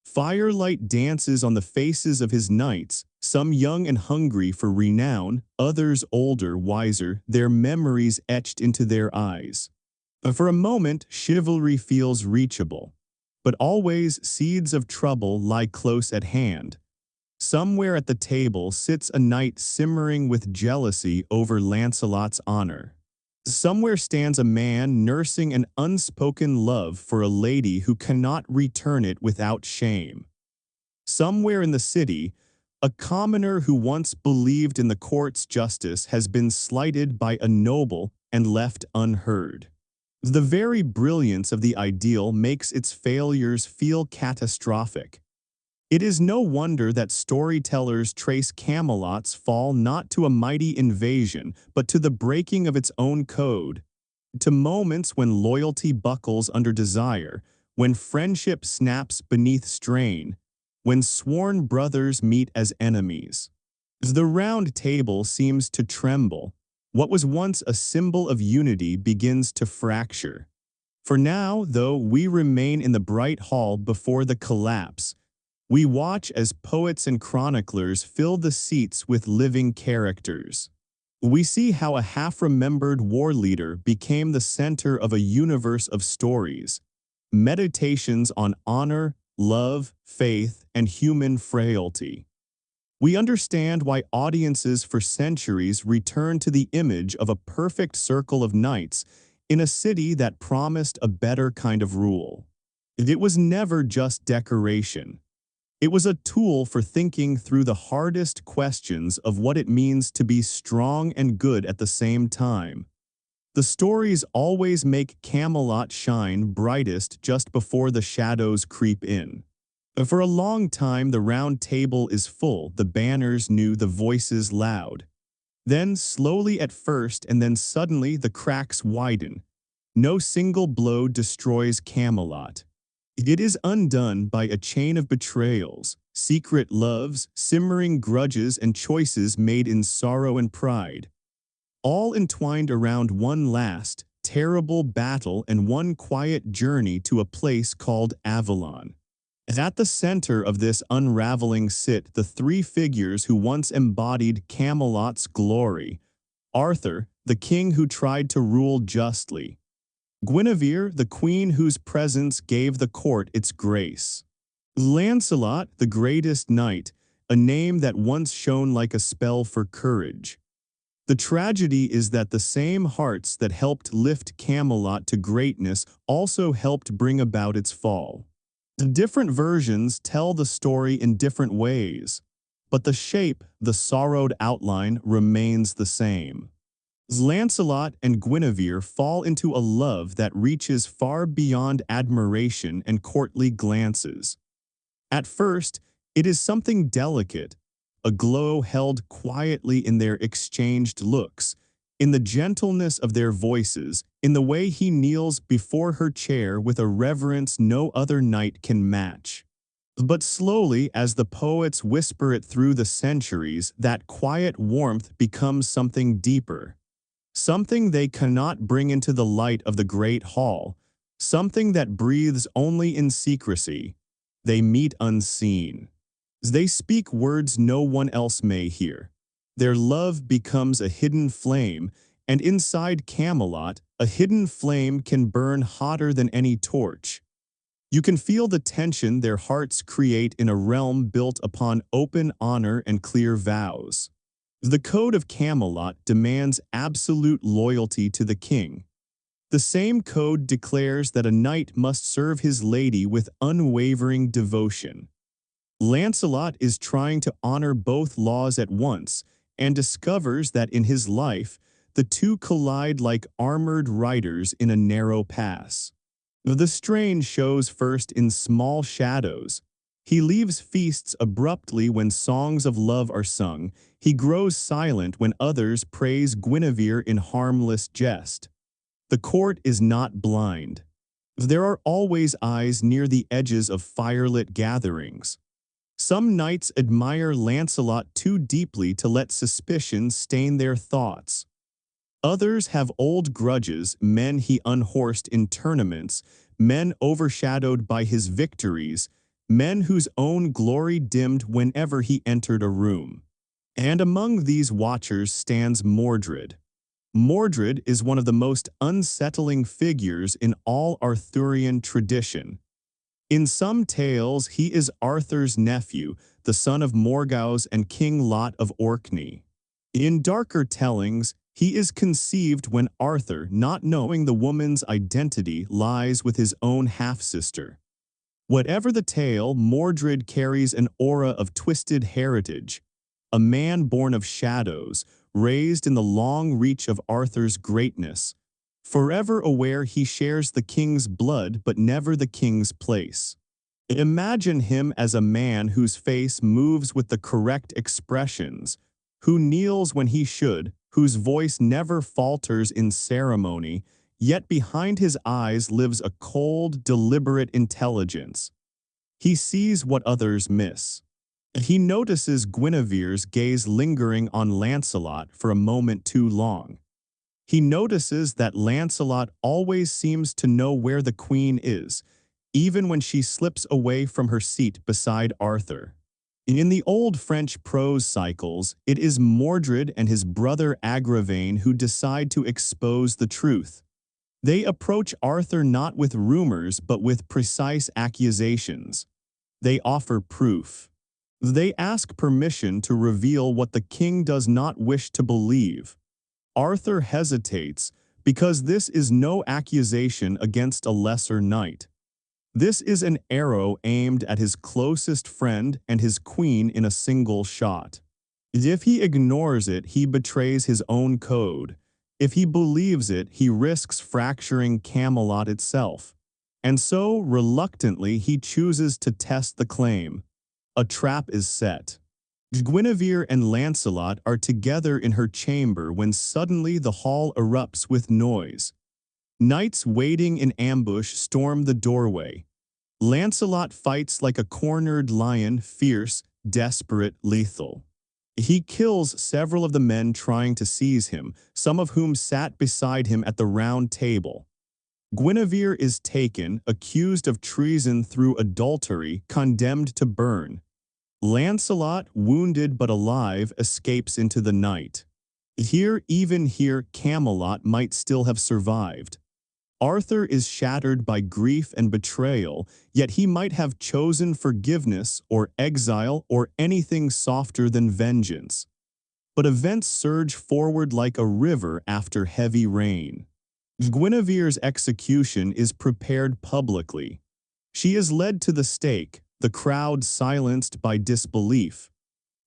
Firelight dances on the faces of his knights, some young and hungry for renown, others older, wiser, their memories etched into their eyes. For a moment, chivalry feels reachable. But always seeds of trouble lie close at hand. Somewhere at the table sits a knight simmering with jealousy over Lancelot's honor. Somewhere stands a man nursing an unspoken love for a lady who cannot return it without shame. Somewhere in the city, a commoner who once believed in the court's justice has been slighted by a noble and left unheard. The very brilliance of the ideal makes its failures feel catastrophic. It is no wonder that storytellers trace Camelot's fall not to a mighty invasion, but to the breaking of its own code, to moments when loyalty buckles under desire, when friendship snaps beneath strain, when sworn brothers meet as enemies. The Round Table seems to tremble. What was once a symbol of unity begins to fracture. For now, though, we remain in the bright hall before the collapse. We watch as poets and chroniclers fill the seats with living characters. We see how a half-remembered war leader became the center of a universe of stories, meditations on honor, love, faith, and human frailty. We understand why audiences for centuries return to the image of a perfect circle of knights in a city that promised a better kind of rule. It was never just decoration. It was a tool for thinking through the hardest questions of what it means to be strong and good at the same time. The stories always make Camelot shine brightest just before the shadows creep in. For a long time, the Round Table is full, the banners new, the voices loud. Then, slowly at first, and then suddenly, the cracks widen. No single blow destroys Camelot. It is undone by a chain of betrayals, secret loves, simmering grudges, and choices made in sorrow and pride. All entwined around one last, terrible battle and one quiet journey to a place called Avalon. At the center of this unraveling sit the three figures who once embodied Camelot's glory: Arthur, the king who tried to rule justly; Guinevere, the queen whose presence gave the court its grace; Lancelot, the greatest knight, a name that once shone like a spell for courage. The tragedy is that the same hearts that helped lift Camelot to greatness also helped bring about its fall. The different versions tell the story in different ways, but the shape, the sorrowed outline, remains the same. Lancelot and Guinevere fall into a love that reaches far beyond admiration and courtly glances. At first, it is something delicate, a glow held quietly in their exchanged looks, in the gentleness of their voices, in the way he kneels before her chair with a reverence no other knight can match. But slowly, as the poets whisper it through the centuries, that quiet warmth becomes something deeper. Something they cannot bring into the light of the great hall, something that breathes only in secrecy. They meet unseen. They speak words no one else may hear. Their love becomes a hidden flame, and inside Camelot, a hidden flame can burn hotter than any torch. You can feel the tension their hearts create in a realm built upon open honor and clear vows. The Code of Camelot demands absolute loyalty to the king. The same code declares that a knight must serve his lady with unwavering devotion. Lancelot is trying to honor both laws at once and discovers that in his life, the two collide like armored riders in a narrow pass. The strain shows first in small shadows. He leaves feasts abruptly when songs of love are sung. He grows silent when others praise Guinevere in harmless jest. The court is not blind. There are always eyes near the edges of firelit gatherings. Some knights admire Lancelot too deeply to let suspicion stain their thoughts. Others have old grudges, men he unhorsed in tournaments, men overshadowed by his victories, men whose own glory dimmed whenever he entered a room. And among these watchers stands Mordred. Mordred is one of the most unsettling figures in all Arthurian tradition. In some tales, he is Arthur's nephew, the son of Morgause and King Lot of Orkney. In darker tellings, he is conceived when Arthur, not knowing the woman's identity, lies with his own half-sister. Whatever the tale, Mordred carries an aura of twisted heritage, a man born of shadows, raised in the long reach of Arthur's greatness, forever aware he shares the king's blood but never the king's place. Imagine him as a man whose face moves with the correct expressions, who kneels when he should, whose voice never falters in ceremony, yet behind his eyes lives a cold, deliberate intelligence. He sees what others miss. He notices Guinevere's gaze lingering on Lancelot for a moment too long. He notices that Lancelot always seems to know where the queen is, even when she slips away from her seat beside Arthur. In the old French prose cycles, it is Mordred and his brother Agravain who decide to expose the truth. They approach Arthur not with rumors but with precise accusations. They offer proof. They ask permission to reveal what the king does not wish to believe. Arthur hesitates because this is no accusation against a lesser knight. This is an arrow aimed at his closest friend and his queen in a single shot. If he ignores it, he betrays his own code. If he believes it, he risks fracturing Camelot itself. And so, reluctantly, he chooses to test the claim. A trap is set. Guinevere and Lancelot are together in her chamber when suddenly the hall erupts with noise. Knights waiting in ambush storm the doorway. Lancelot fights like a cornered lion, fierce, desperate, lethal. He kills several of the men trying to seize him, some of whom sat beside him at the round table. Guinevere is taken, accused of treason through adultery, condemned to burn. Lancelot, wounded but alive, escapes into the night. Even here, Camelot might still have survived. Arthur is shattered by grief and betrayal, yet he might have chosen forgiveness or exile or anything softer than vengeance. But events surge forward like a river after heavy rain. Guinevere's execution is prepared publicly. She is led to the stake, the crowd silenced by disbelief.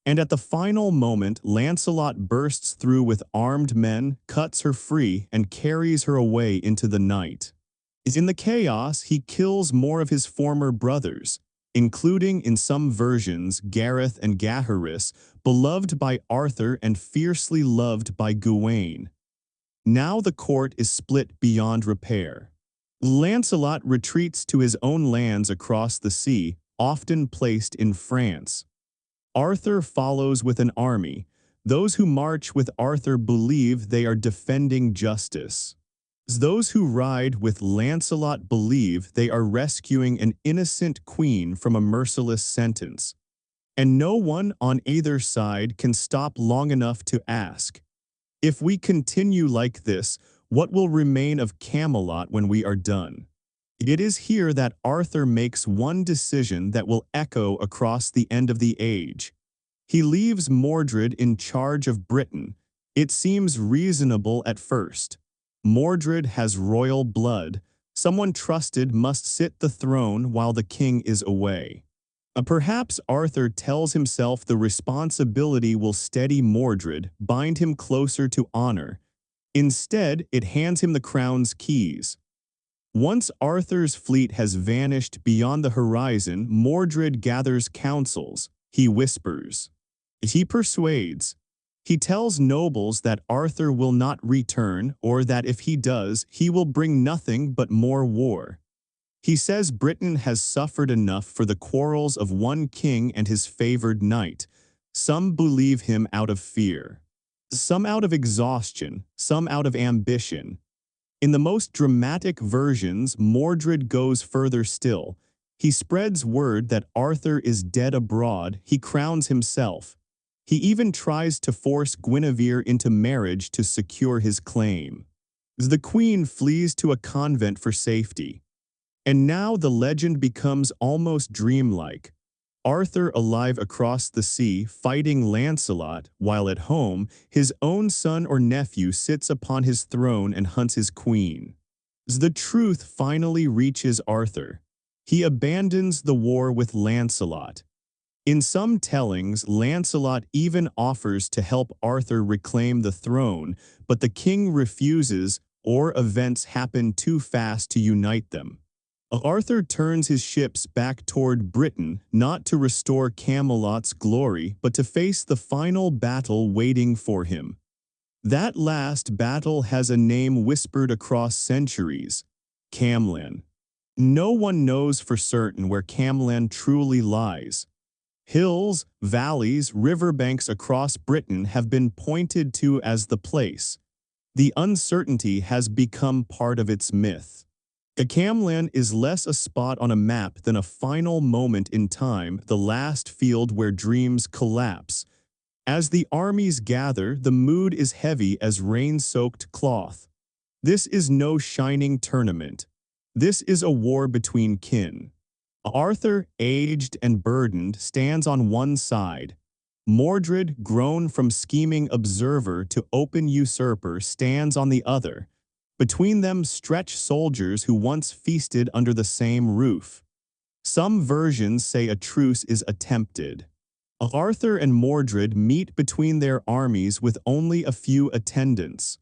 And at the final moment, Lancelot bursts through with armed men, cuts her free, and carries her away into the night. In the chaos, he kills more of his former brothers, including in some versions Gareth and Gaheris, beloved by Arthur and fiercely loved by Gawain. Now the court is split beyond repair. Lancelot retreats to his own lands across the sea, often placed in France. Arthur follows with an army. Those who march with Arthur believe they are defending justice. Those who ride with Lancelot believe they are rescuing an innocent queen from a merciless sentence. And no one on either side can stop long enough to ask, if we continue like this, what will remain of Camelot when we are done? It is here that Arthur makes one decision that will echo across the end of the age. He leaves Mordred in charge of Britain. It seems reasonable at first. Mordred has royal blood. Someone trusted must sit the throne while the king is away. Perhaps Arthur tells himself the responsibility will steady Mordred, bind him closer to honor. Instead, it hands him the crown's keys. Once Arthur's fleet has vanished beyond the horizon, Mordred gathers councils. He whispers. He persuades. He tells nobles that Arthur will not return, or that if he does, he will bring nothing but more war. He says Britain has suffered enough for the quarrels of one king and his favored knight. Some believe him out of fear. Some out of exhaustion, some out of ambition. In the most dramatic versions, Mordred goes further still. He spreads word that Arthur is dead abroad. He crowns himself. He even tries to force Guinevere into marriage to secure his claim. The queen flees to a convent for safety. And now the legend becomes almost dreamlike. Arthur alive across the sea, fighting Lancelot, while at home, his own son or nephew sits upon his throne and hunts his queen. The truth finally reaches Arthur. He abandons the war with Lancelot. In some tellings, Lancelot even offers to help Arthur reclaim the throne, but the king refuses, or events happen too fast to unite them. Arthur turns his ships back toward Britain, not to restore Camelot's glory, but to face the final battle waiting for him. That last battle has a name whispered across centuries: Camlan. No one knows for certain where Camlan truly lies. Hills, valleys, riverbanks across Britain have been pointed to as the place. The uncertainty has become part of its myth. Camlan is less a spot on a map than a final moment in time, the last field where dreams collapse. As the armies gather, the mood is heavy as rain-soaked cloth. This is no shining tournament. This is a war between kin. Arthur, aged and burdened, stands on one side. Mordred, grown from scheming observer to open usurper, stands on the other. Between them stretch soldiers who once feasted under the same roof. Some versions say a truce is attempted. Arthur and Mordred meet between their armies with only a few attendants.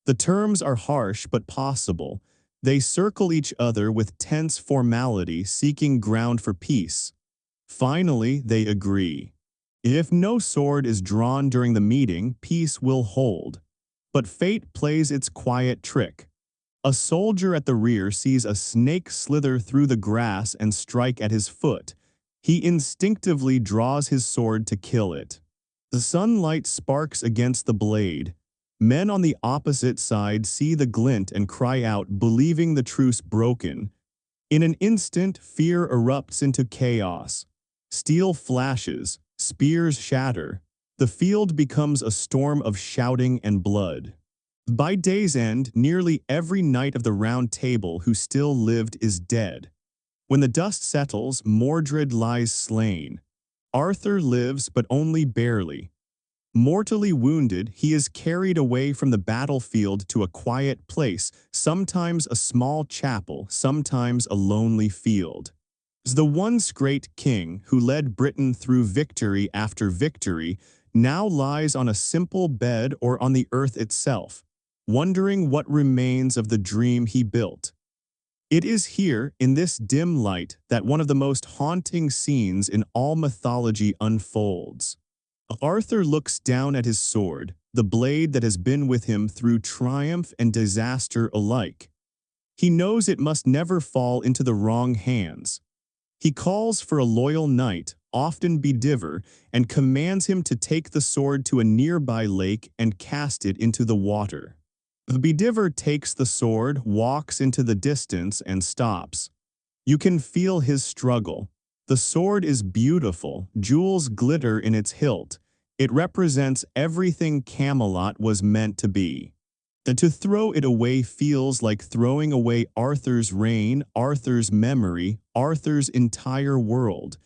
The terms are harsh but possible. They circle each other with tense formality, seeking ground for peace. Finally, they agree. If no sword is drawn during the meeting, peace will hold. But fate plays its quiet trick. A soldier at the rear sees a snake slither through the grass and strike at his foot. He instinctively draws his sword to kill it. The sunlight sparks against the blade. Men on the opposite side see the glint and cry out, believing the truce broken. In an instant, fear erupts into chaos. Steel flashes, spears shatter. The field becomes a storm of shouting and blood. By day's end, nearly every knight of the Round Table who still lived is dead. When the dust settles, Mordred lies slain. Arthur lives, but only barely. Mortally wounded, he is carried away from the battlefield to a quiet place, sometimes a small chapel, sometimes a lonely field. The once great king, who led Britain through victory after victory, now lies on a simple bed or on the earth itself, wondering what remains of the dream he built. It is here, in this dim light, that one of the most haunting scenes in all mythology unfolds. Arthur looks down at his sword, the blade that has been with him through triumph and disaster alike. He knows it must never fall into the wrong hands. He calls for a loyal knight, often Bedivere, and commands him to take the sword to a nearby lake and cast it into the water. Bedivere takes the sword, walks into the distance, and stops. You can feel his struggle. The sword is beautiful, jewels glitter in its hilt. It represents everything Camelot was meant to be. And to throw it away feels like throwing away Arthur's reign, Arthur's memory, Arthur's entire world.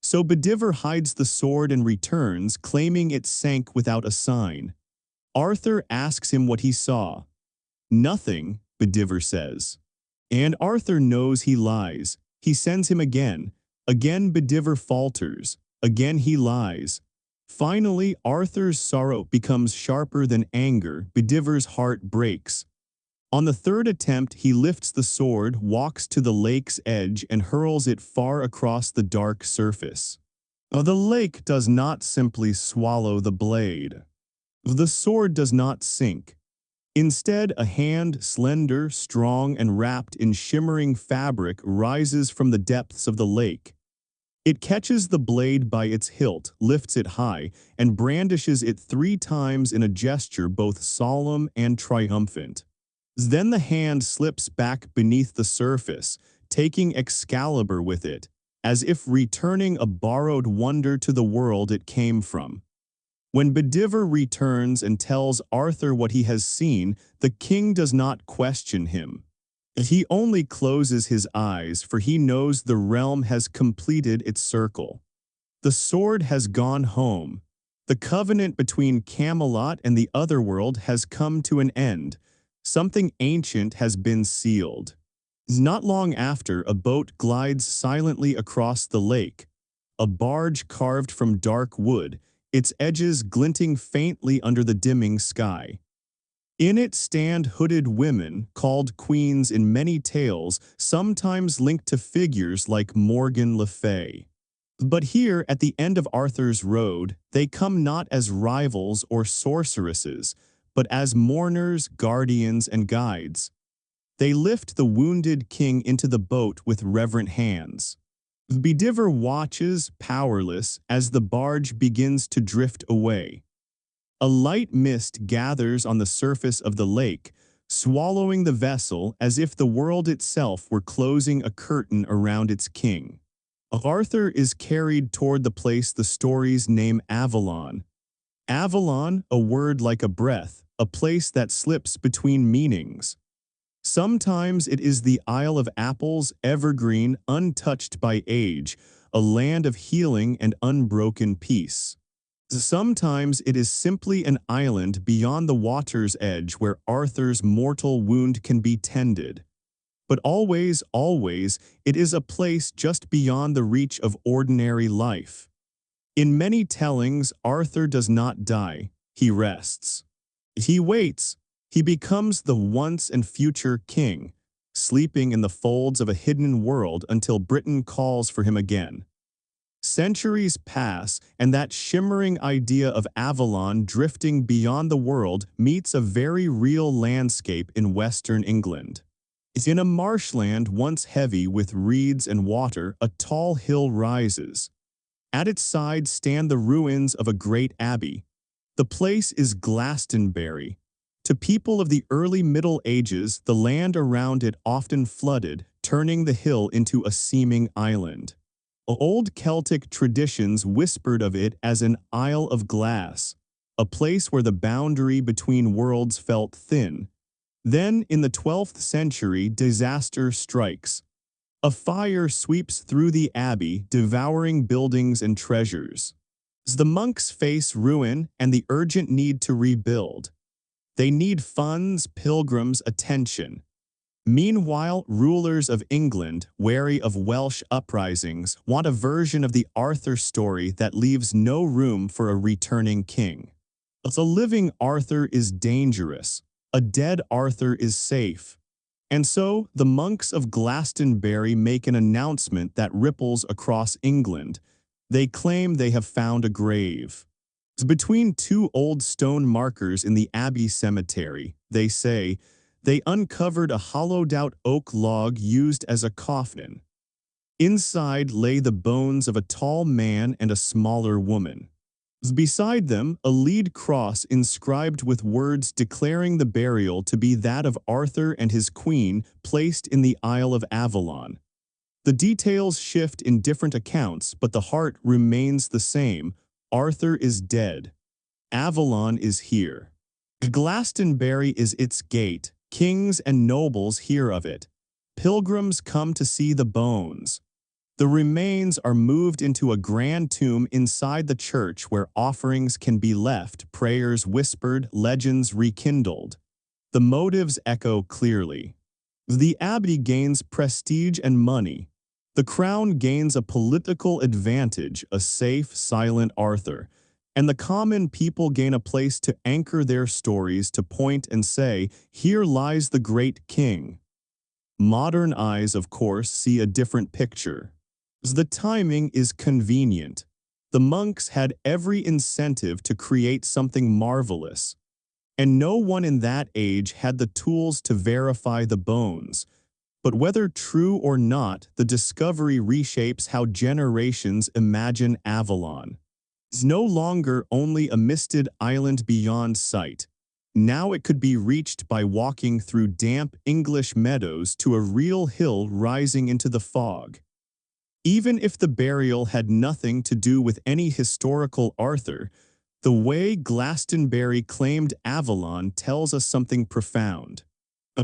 So Bedivere hides the sword and returns, claiming it sank without a sign. Arthur asks him what he saw. Nothing, Bedivere says. And Arthur knows he lies. He sends him again. Again Bedivere falters. Again he lies. Finally, Arthur's sorrow becomes sharper than anger. Bedivere's heart breaks. On the third attempt, he lifts the sword, walks to the lake's edge, and hurls it far across the dark surface. The lake does not simply swallow the blade. The sword does not sink. Instead, a hand, slender, strong, and wrapped in shimmering fabric, rises from the depths of the lake. It catches the blade by its hilt, lifts it high, and brandishes it 3 times in a gesture both solemn and triumphant. Then the hand slips back beneath the surface, taking Excalibur with it, as if returning a borrowed wonder to the world it came from. When Bedivere returns and tells Arthur what he has seen, the king does not question him. He only closes his eyes, for he knows the realm has completed its circle. The sword has gone home. The covenant between Camelot and the otherworld has come to an end. Something ancient has been sealed. Not long after, a boat glides silently across the lake, a barge carved from dark wood, its edges glinting faintly under the dimming sky. In it stand hooded women, called queens in many tales, sometimes linked to figures like Morgan Le Fay. But here, at the end of Arthur's road, they come not as rivals or sorceresses, but as mourners, guardians, and guides. They lift the wounded king into the boat with reverent hands. Bedivere watches, powerless, as the barge begins to drift away. A light mist gathers on the surface of the lake, swallowing the vessel as if the world itself were closing a curtain around its king. Arthur is carried toward the place the stories name Avalon. Avalon, a word like a breath, a place that slips between meanings. Sometimes it is the Isle of Apples, evergreen, untouched by age, a land of healing and unbroken peace. Sometimes it is simply an island beyond the water's edge where Arthur's mortal wound can be tended. But always, always, it is a place just beyond the reach of ordinary life. In many tellings, Arthur does not die, he rests. He waits. He becomes the once and future king, sleeping in the folds of a hidden world until Britain calls for him again. Centuries pass, and that shimmering idea of Avalon drifting beyond the world meets a very real landscape in Western England. In a marshland once heavy with reeds and water, a tall hill rises. At its side stand the ruins of a great abbey. The place is Glastonbury. To people of the early Middle Ages, the land around it often flooded, turning the hill into a seeming island. Old Celtic traditions whispered of it as an Isle of Glass. a place where the boundary between worlds felt thin. Then, in the 12th century, disaster strikes. A fire sweeps through the abbey, devouring buildings and treasures. As the monks face ruin and the urgent need to rebuild, they need funds, pilgrims, attention. Meanwhile, rulers of England, wary of Welsh uprisings, want a version of the Arthur story that leaves no room for a returning king. A living Arthur is dangerous. A dead Arthur is safe. And so, the monks of Glastonbury make an announcement that ripples across England. They claim they have found a grave. Between two old stone markers in the Abbey cemetery, they say, they uncovered a hollowed-out oak log used as a coffin. Inside lay the bones of a tall man and a smaller woman. Beside them, a lead cross inscribed with words declaring the burial to be that of Arthur and his queen, placed in the Isle of Avalon. The details shift in different accounts, but the heart remains the same. Arthur is dead. Avalon is here. Glastonbury is its gate. Kings and nobles hear of it. Pilgrims come to see the bones. The remains are moved into a grand tomb inside the church where offerings can be left, prayers whispered, legends rekindled. The motives echo clearly. The abbey gains prestige and money. The crown gains a political advantage, a safe, silent Arthur. And the common people gain a place to anchor their stories, to point and say, here lies the great king. Modern eyes, of course, see a different picture. The timing is convenient. The monks had every incentive to create something marvelous. And no one in that age had the tools to verify the bones. But whether true or not, the discovery reshapes how generations imagine Avalon. It's no longer only a misted island beyond sight. Now it could be reached by walking through damp English meadows to a real hill rising into the fog. Even if the burial had nothing to do with any historical Arthur, the way Glastonbury claimed Avalon tells us something profound.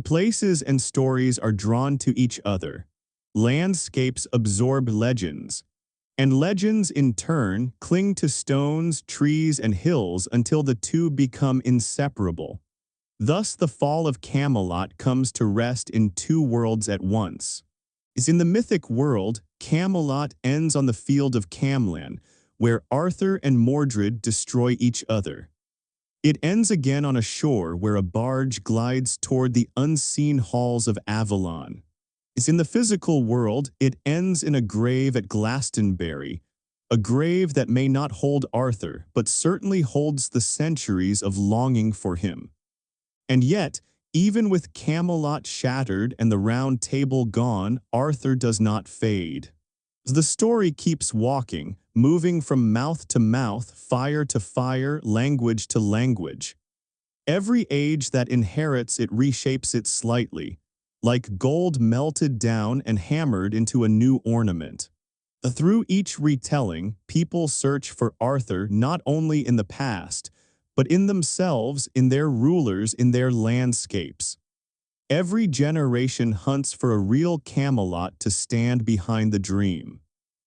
Places and stories are drawn to each other. Landscapes absorb legends. And legends, in turn, cling to stones, trees, and hills until the two become inseparable. Thus, the fall of Camelot comes to rest in two worlds at once. In the mythic world, Camelot ends on the field of Camlan, where Arthur and Mordred destroy each other. It ends again on a shore where a barge glides toward the unseen halls of Avalon. In the physical world, it ends in a grave at Glastonbury, a grave that may not hold Arthur, but certainly holds the centuries of longing for him. And yet, even with Camelot shattered and the round table gone, Arthur does not fade. The story keeps walking, moving from mouth to mouth, fire to fire, language to language. Every age that inherits it reshapes it slightly, like gold melted down and hammered into a new ornament. Through each retelling, people search for Arthur not only in the past, but in themselves, in their rulers, in their landscapes. Every generation hunts for a real Camelot to stand behind the dream.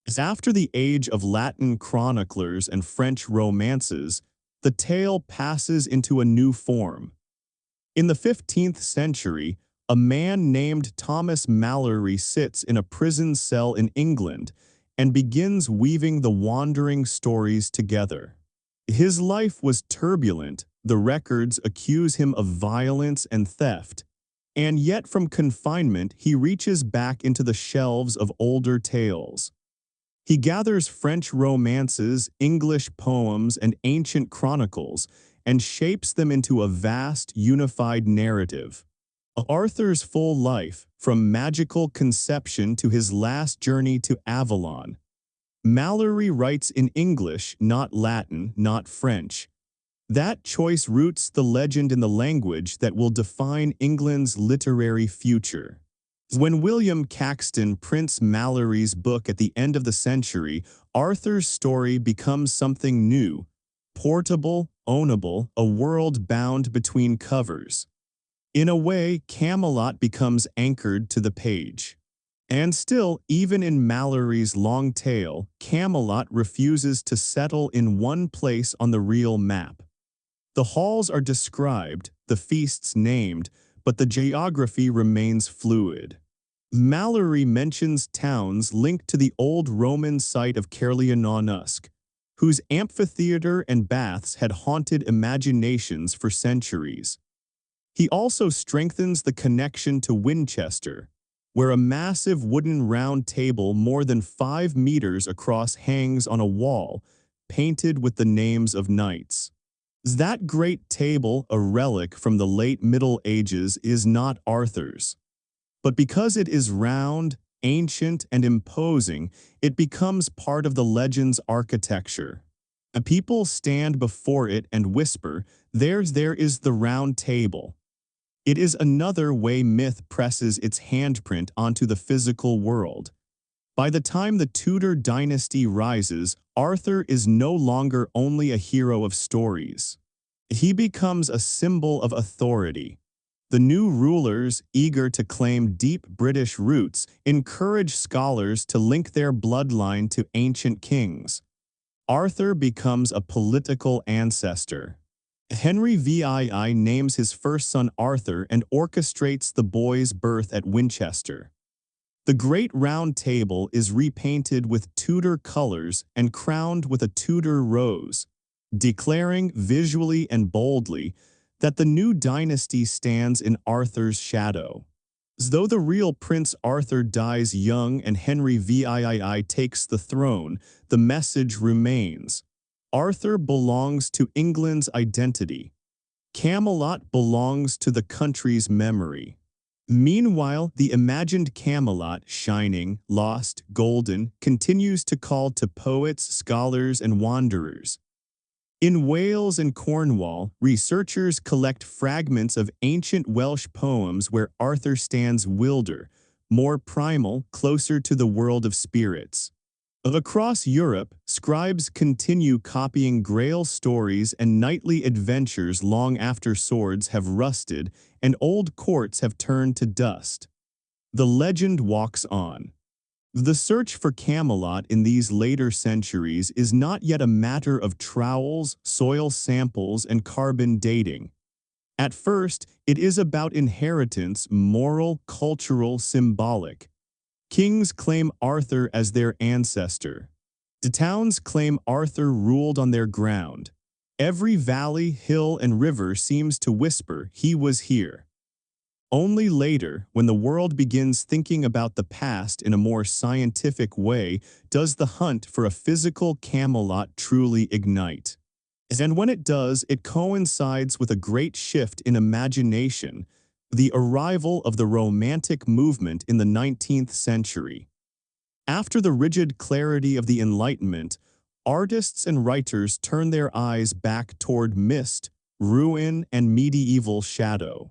As after the age of Latin chroniclers and French romances, the tale passes into a new form. In the 15th century, a man named Thomas Malory sits in a prison cell in England and begins weaving the wandering stories together. His life was turbulent, the records accuse him of violence and theft, and yet from confinement he reaches back into the shelves of older tales. He gathers French romances, English poems, and ancient chronicles, and shapes them into a vast, unified narrative. Arthur's full life, from magical conception to his last journey to Avalon. Malory writes in English, not Latin, not French. That choice roots the legend in the language that will define England's literary future. When William Caxton prints Malory's book at the end of the century, Arthur's story becomes something new, Portable, ownable, a world bound between covers. In a way, Camelot becomes anchored to the page. And still, even in Mallory's long tale, Camelot refuses to settle in one place on the real map. The halls are described, the feasts named, but the geography remains fluid. Mallory mentions towns linked to the old Roman site of Caerleon, whose amphitheater and baths had haunted imaginations for centuries. He also strengthens the connection to Winchester, where a massive wooden round table more than 5 meters across hangs on a wall, painted with the names of knights. That great table, a relic from the late Middle Ages, is not Arthur's. But because it is round, ancient, and imposing, it becomes part of the legend's architecture. People stand before it and whisper, there is the round table. It is another way myth presses its handprint onto the physical world. By the time the Tudor dynasty rises, Arthur is no longer only a hero of stories. He becomes a symbol of authority. The new rulers, eager to claim deep British roots, encourage scholars to link their bloodline to ancient kings. Arthur becomes a political ancestor. Henry VII names his first son Arthur and orchestrates the boy's birth at Winchester. The Great Round Table is repainted with Tudor colors and crowned with a Tudor rose, declaring visually and boldly that the new dynasty stands in Arthur's shadow. As though the real Prince Arthur dies young and Henry VII takes the throne, the message remains. Arthur belongs to England's identity. Camelot belongs to the country's memory. Meanwhile, the imagined Camelot, shining, lost, golden, continues to call to poets, scholars, and wanderers. In Wales and Cornwall, researchers collect fragments of ancient Welsh poems where Arthur stands wilder, more primal, closer to the world of spirits. Across Europe, scribes continue copying Grail stories and knightly adventures long after swords have rusted and old courts have turned to dust. The legend walks on. The search for Camelot in these later centuries is not yet a matter of trowels, soil samples, and carbon dating. At first, it is about inheritance, moral, cultural, symbolic. Kings claim Arthur as their ancestor. The towns claim Arthur ruled on their ground. Every valley, hill, and river seems to whisper, he was here. Only later, when the world begins thinking about the past in a more scientific way, does the hunt for a physical Camelot truly ignite. And when it does, it coincides with a great shift in imagination, the arrival of the Romantic movement in the 19th century. After the rigid clarity of the Enlightenment, artists and writers turn their eyes back toward mist, ruin, and medieval shadow.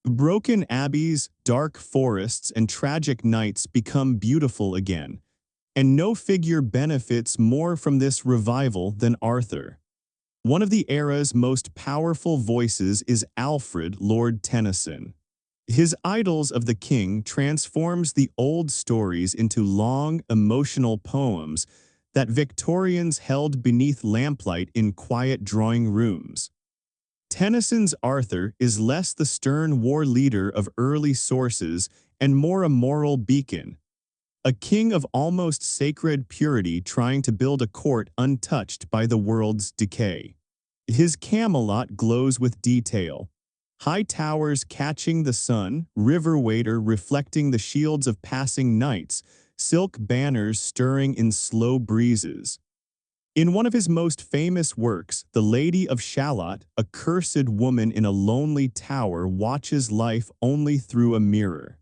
Broken abbeys, dark forests, and tragic nights become beautiful again, and no figure benefits more from this revival than Arthur. One of the era's most powerful voices is Alfred, Lord Tennyson. His Idylls of the King transforms the old stories into long, emotional poems that Victorians held beneath lamplight in quiet drawing rooms. Tennyson's Arthur is less the stern war leader of early sources and more a moral beacon, a king of almost sacred purity trying to build a court untouched by the world's decay. His Camelot glows with detail. High towers catching the sun, river waiter reflecting the shields of passing knights, silk banners stirring in slow breezes. In one of his most famous works, The Lady of Shalott, a cursed woman in a lonely tower watches life only through a mirror.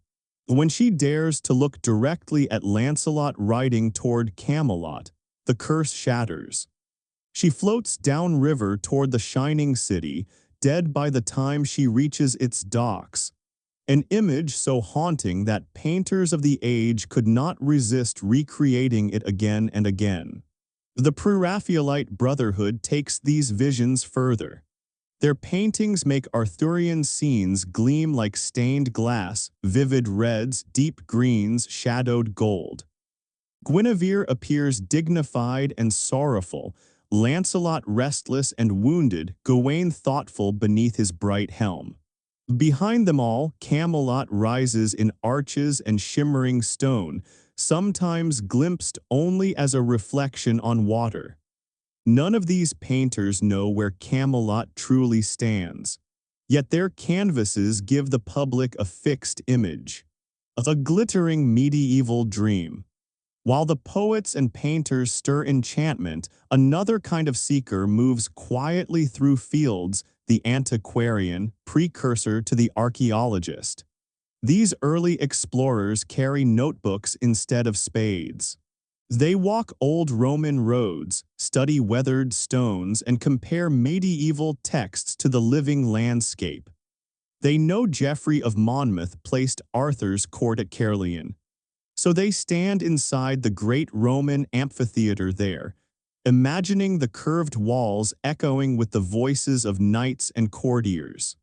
When she dares to look directly at Lancelot riding toward Camelot, the curse shatters. She floats downriver toward the shining city, dead by the time she reaches its docks, an image so haunting that painters of the age could not resist recreating it again and again. The Pre-Raphaelite Brotherhood takes these visions further. Their paintings make Arthurian scenes gleam like stained glass, vivid reds, deep greens, shadowed gold. Guinevere appears dignified and sorrowful, Lancelot restless and wounded, Gawain thoughtful beneath his bright helm. Behind them all, Camelot rises in arches and shimmering stone, sometimes glimpsed only as a reflection on water. None of these painters know where Camelot truly stands, yet their canvases give the public a fixed image, a glittering medieval dream. While the poets and painters stir enchantment, another kind of seeker moves quietly through fields, the antiquarian, precursor to the archaeologist. These early explorers carry notebooks instead of spades. They walk old Roman roads, study weathered stones, and compare medieval texts to the living landscape. They know Geoffrey of Monmouth placed Arthur's court at Caerleon, so they stand inside the great Roman amphitheater there, imagining the curved walls echoing with the voices of knights and courtiers.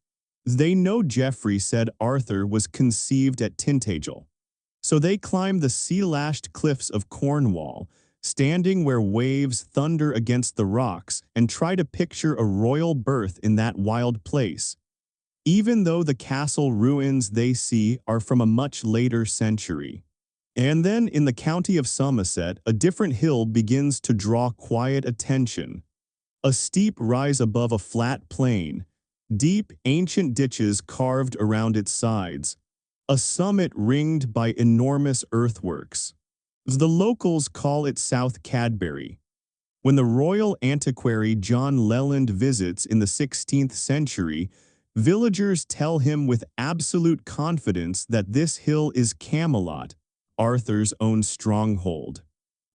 They know Geoffrey said Arthur was conceived at Tintagel, so they climb the sea-lashed cliffs of Cornwall, standing where waves thunder against the rocks, and try to picture a royal birth in that wild place, even though the castle ruins they see are from a much later century. And then, in the county of Somerset, a different hill begins to draw quiet attention. A steep rise above a flat plain, deep, ancient ditches carved around its sides, a summit ringed by enormous earthworks. The locals call it South Cadbury. When the royal antiquary John Leland visits in the 16th century, villagers tell him with absolute confidence that this hill is Camelot, Arthur's own stronghold.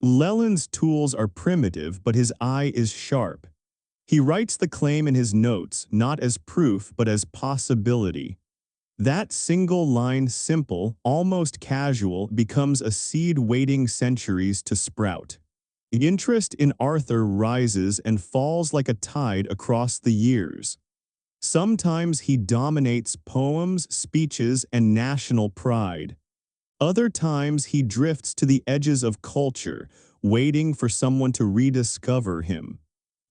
Leland's tools are primitive, but his eye is sharp. He writes the claim in his notes, not as proof, but as possibility. That single line, simple, almost casual, becomes a seed waiting centuries to sprout. Interest in Arthur rises and falls like a tide across the years. Sometimes he dominates poems, speeches, and national pride. Other times he drifts to the edges of culture, waiting for someone to rediscover him.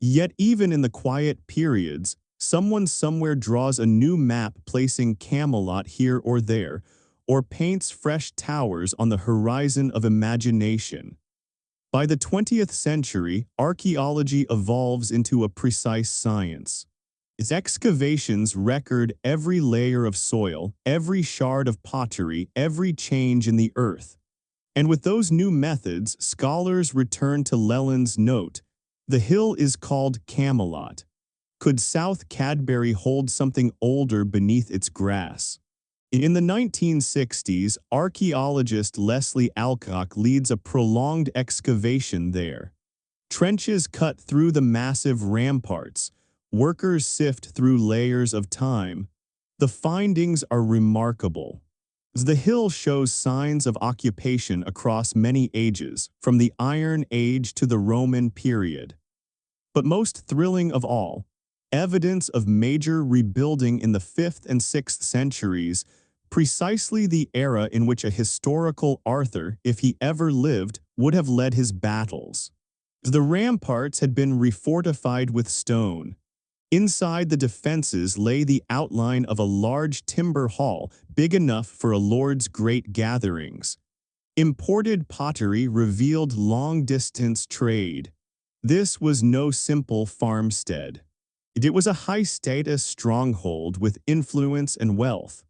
Yet even in the quiet periods, someone somewhere draws a new map placing Camelot here or there, or paints fresh towers on the horizon of imagination. By the 20th century, archaeology evolves into a precise science. Its excavations record every layer of soil, every shard of pottery, every change in the earth. And with those new methods, scholars return to Leland's note, the hill is called Camelot. Could South Cadbury hold something older beneath its grass? In the 1960s, archaeologist Leslie Alcock leads a prolonged excavation there. Trenches cut through the massive ramparts. Workers sift through layers of time. The findings are remarkable. The hill shows signs of occupation across many ages, from the Iron Age to the Roman period. But most thrilling of all, evidence of major rebuilding in the 5th and 6th centuries, precisely the era in which a historical Arthur, if he ever lived, would have led his battles. The ramparts had been refortified with stone. Inside the defenses lay the outline of a large timber hall big enough for a lord's great gatherings. Imported pottery revealed long-distance trade. This was no simple farmstead. It was a high-status stronghold with influence and wealth.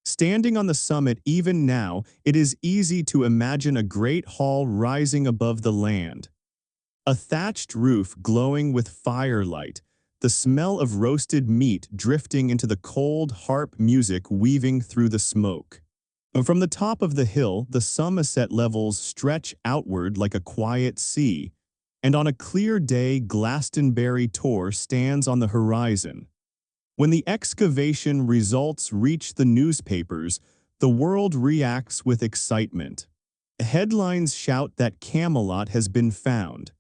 Standing on the summit even now, it is easy to imagine a great hall rising above the land. A thatched roof glowing with firelight, the smell of roasted meat drifting into the cold harp music weaving through the smoke. From the top of the hill, the Somerset levels stretch outward like a quiet sea, and on a clear day Glastonbury Tor stands on the horizon. When the excavation results reach the newspapers, the world reacts with excitement. Headlines shout that Camelot has been found.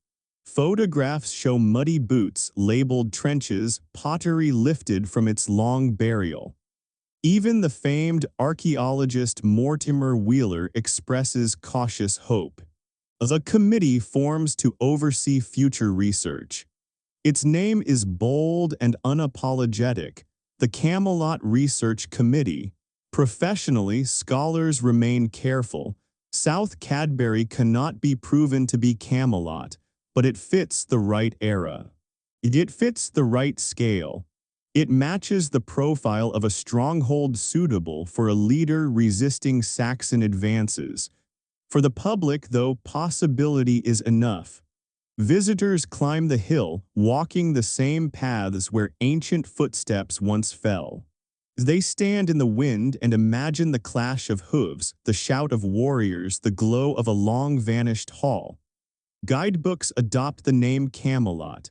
Photographs show muddy boots labeled trenches, pottery lifted from its long burial. Even the famed archaeologist Mortimer Wheeler expresses cautious hope. The committee forms to oversee future research. Its name is bold and unapologetic, the Camelot Research Committee. Professionally, scholars remain careful. South Cadbury cannot be proven to be Camelot, but it fits the right era. It fits the right scale. It matches the profile of a stronghold suitable for a leader resisting Saxon advances. For the public, though, possibility is enough. Visitors climb the hill, walking the same paths where ancient footsteps once fell. They stand in the wind and imagine the clash of hooves, the shout of warriors, the glow of a long-vanished hall. Guidebooks adopt the name Camelot.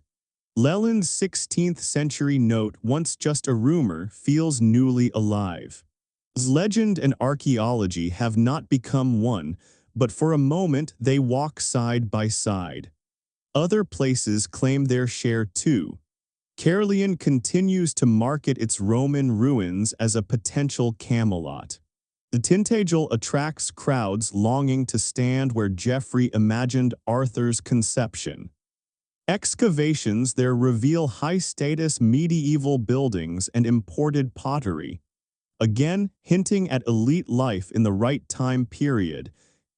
Leland's 16th-century note, once just a rumor, feels newly alive. Legend and archaeology have not become one, but for a moment they walk side by side. Other places claim their share too. Caerleon continues to market its Roman ruins as a potential Camelot. The Tintagel attracts crowds longing to stand where Geoffrey imagined Arthur's conception. Excavations there reveal high-status medieval buildings and imported pottery, again hinting at elite life in the right time period,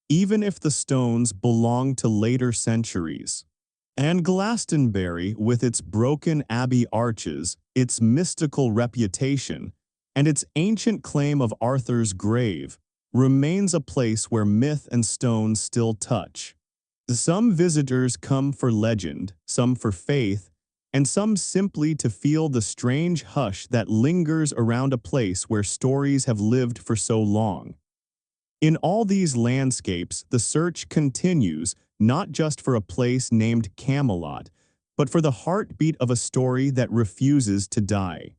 even if the stones belong to later centuries. And Glastonbury, with its broken abbey arches, its mystical reputation, and its ancient claim of Arthur's grave, remains a place where myth and stone still touch. Some visitors come for legend, some for faith, and some simply to feel the strange hush that lingers around a place where stories have lived for so long. In all these landscapes, the search continues, not just for a place named Camelot, but for the heartbeat of a story that refuses to die.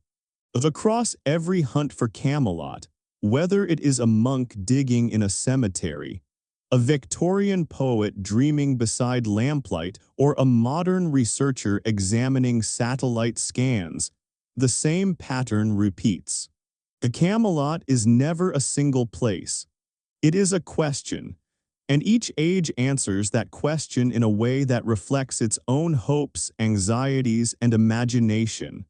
Across every hunt for Camelot, whether it is a monk digging in a cemetery, a Victorian poet dreaming beside lamplight, or a modern researcher examining satellite scans, the same pattern repeats. The Camelot is never a single place. It is a question, and each age answers that question in a way that reflects its own hopes, anxieties, and imagination.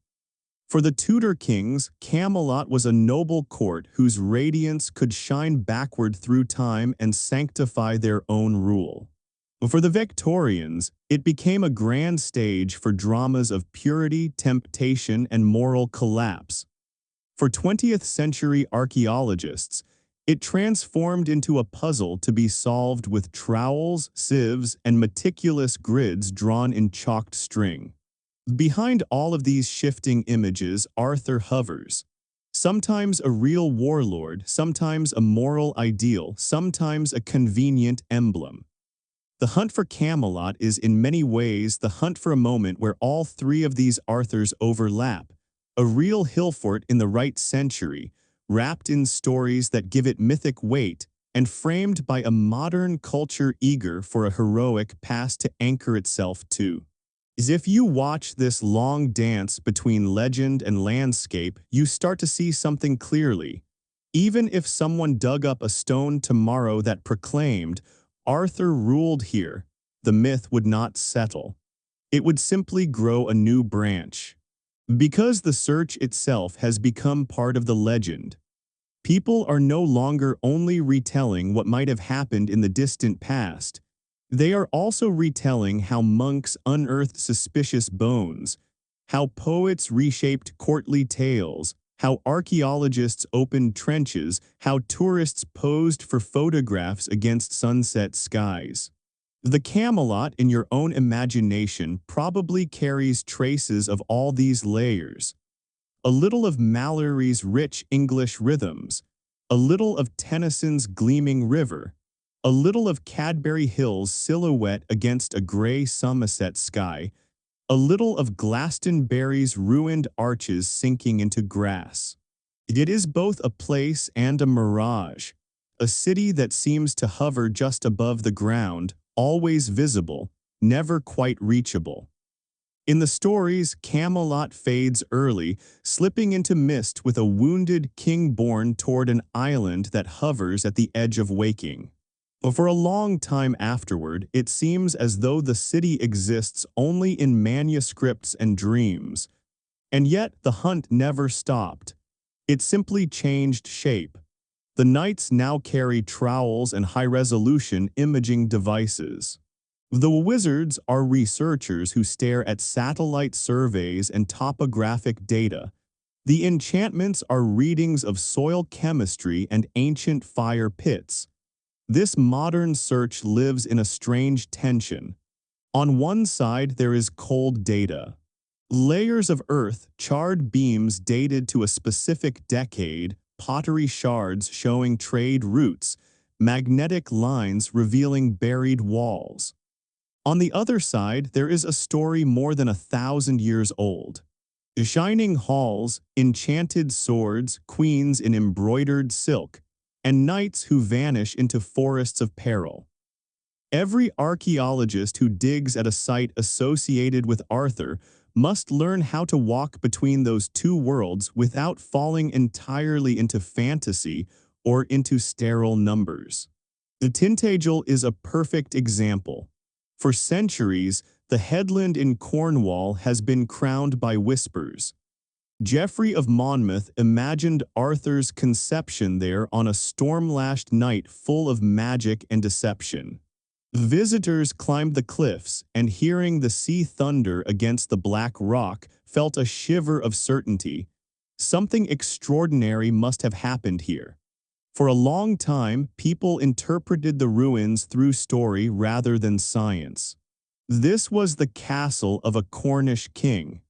For the Tudor kings, Camelot was a noble court whose radiance could shine backward through time and sanctify their own rule. For the Victorians, it became a grand stage for dramas of purity, temptation, and moral collapse. For 20th-century archaeologists, it transformed into a puzzle to be solved with trowels, sieves, and meticulous grids drawn in chalked string. Behind all of these shifting images, Arthur hovers. Sometimes a real warlord, sometimes a moral ideal, sometimes a convenient emblem. The hunt for Camelot is in many ways the hunt for a moment where all three of these Arthurs overlap, a real hill fort in the right century, wrapped in stories that give it mythic weight, and framed by a modern culture eager for a heroic past to anchor itself to. As if you watch this long dance between legend and landscape, you start to see something clearly. Even if someone dug up a stone tomorrow that proclaimed, "Arthur ruled here," the myth would not settle. It would simply grow a new branch. Because the search itself has become part of the legend. People are no longer only retelling what might have happened in the distant past. They are also retelling how monks unearthed suspicious bones, how poets reshaped courtly tales, how archaeologists opened trenches, how tourists posed for photographs against sunset skies. The Camelot in your own imagination probably carries traces of all these layers. A little of Mallory's rich English rhythms, a little of Tennyson's gleaming river, a little of Cadbury Hill's silhouette against a gray Somerset sky, a little of Glastonbury's ruined arches sinking into grass. It is both a place and a mirage, a city that seems to hover just above the ground, always visible, never quite reachable. In the stories, Camelot fades early, slipping into mist with a wounded king borne toward an island that hovers at the edge of waking. But for a long time afterward, it seems as though the city exists only in manuscripts and dreams. And yet the hunt never stopped. It simply changed shape. The knights now carry trowels and high-resolution imaging devices. The wizards are researchers who stare at satellite surveys and topographic data. The enchantments are readings of soil chemistry and ancient fire pits. This modern search lives in a strange tension. On one side, there is cold data. Layers of earth, charred beams dated to a specific decade, pottery shards showing trade routes, magnetic lines revealing buried walls. On the other side, there is a story more than 1,000 years old. Shining halls, enchanted swords, queens in embroidered silk, and knights who vanish into forests of peril. Every archaeologist who digs at a site associated with Arthur must learn how to walk between those two worlds without falling entirely into fantasy or into sterile numbers. The Tintagel is a perfect example. For centuries, the headland in Cornwall has been crowned by whispers. Geoffrey of Monmouth imagined Arthur's conception there on a storm-lashed night full of magic and deception. Visitors climbed the cliffs and, hearing the sea thunder against the black rock, felt a shiver of certainty. Something extraordinary must have happened here. For a long time, people interpreted the ruins through story rather than science. This was the castle of a Cornish king.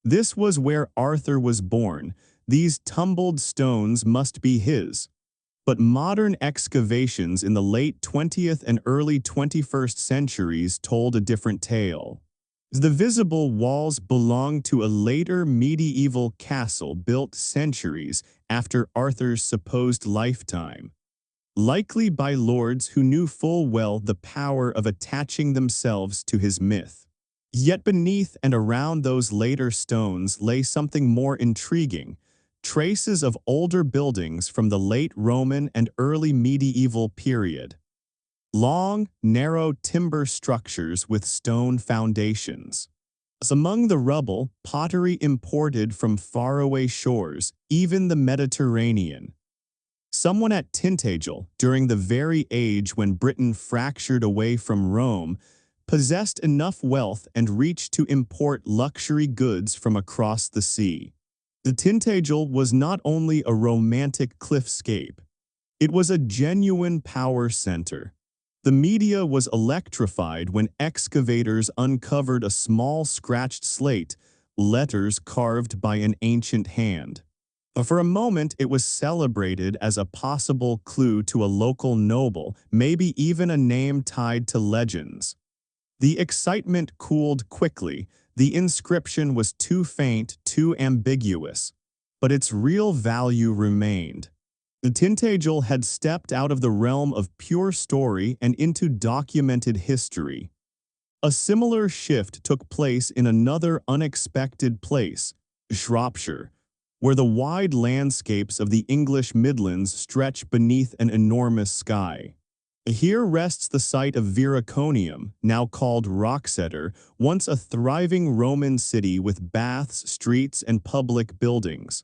This was where Arthur was born. These tumbled stones must be his. But modern excavations in the late 20th and early 21st centuries told a different tale. The visible walls belonged to a later medieval castle built centuries after Arthur's supposed lifetime, likely by lords who knew full well the power of attaching themselves to his myth. Yet beneath and around those later stones lay something more intriguing: traces of older buildings from the late Roman and early medieval period. Long, narrow timber structures with stone foundations. Among the rubble, pottery imported from faraway shores, even the Mediterranean. Someone at Tintagel, during the very age when Britain fractured away from Rome, possessed enough wealth and reach to import luxury goods from across the sea. The Tintagel was not only a romantic cliffscape, it was a genuine power center. The media was electrified when excavators uncovered a small scratched slate, letters carved by an ancient hand. For a moment, it was celebrated as a possible clue to a local noble, maybe even a name tied to legends. The excitement cooled quickly. The inscription was too faint, too ambiguous. But its real value remained. The Tintagel had stepped out of the realm of pure story and into documented history. A similar shift took place in another unexpected place, Shropshire, where the wide landscapes of the English Midlands stretch beneath an enormous sky. Here rests the site of Vericonium, now called Wroxeter, once a thriving Roman city with baths, streets, and public buildings.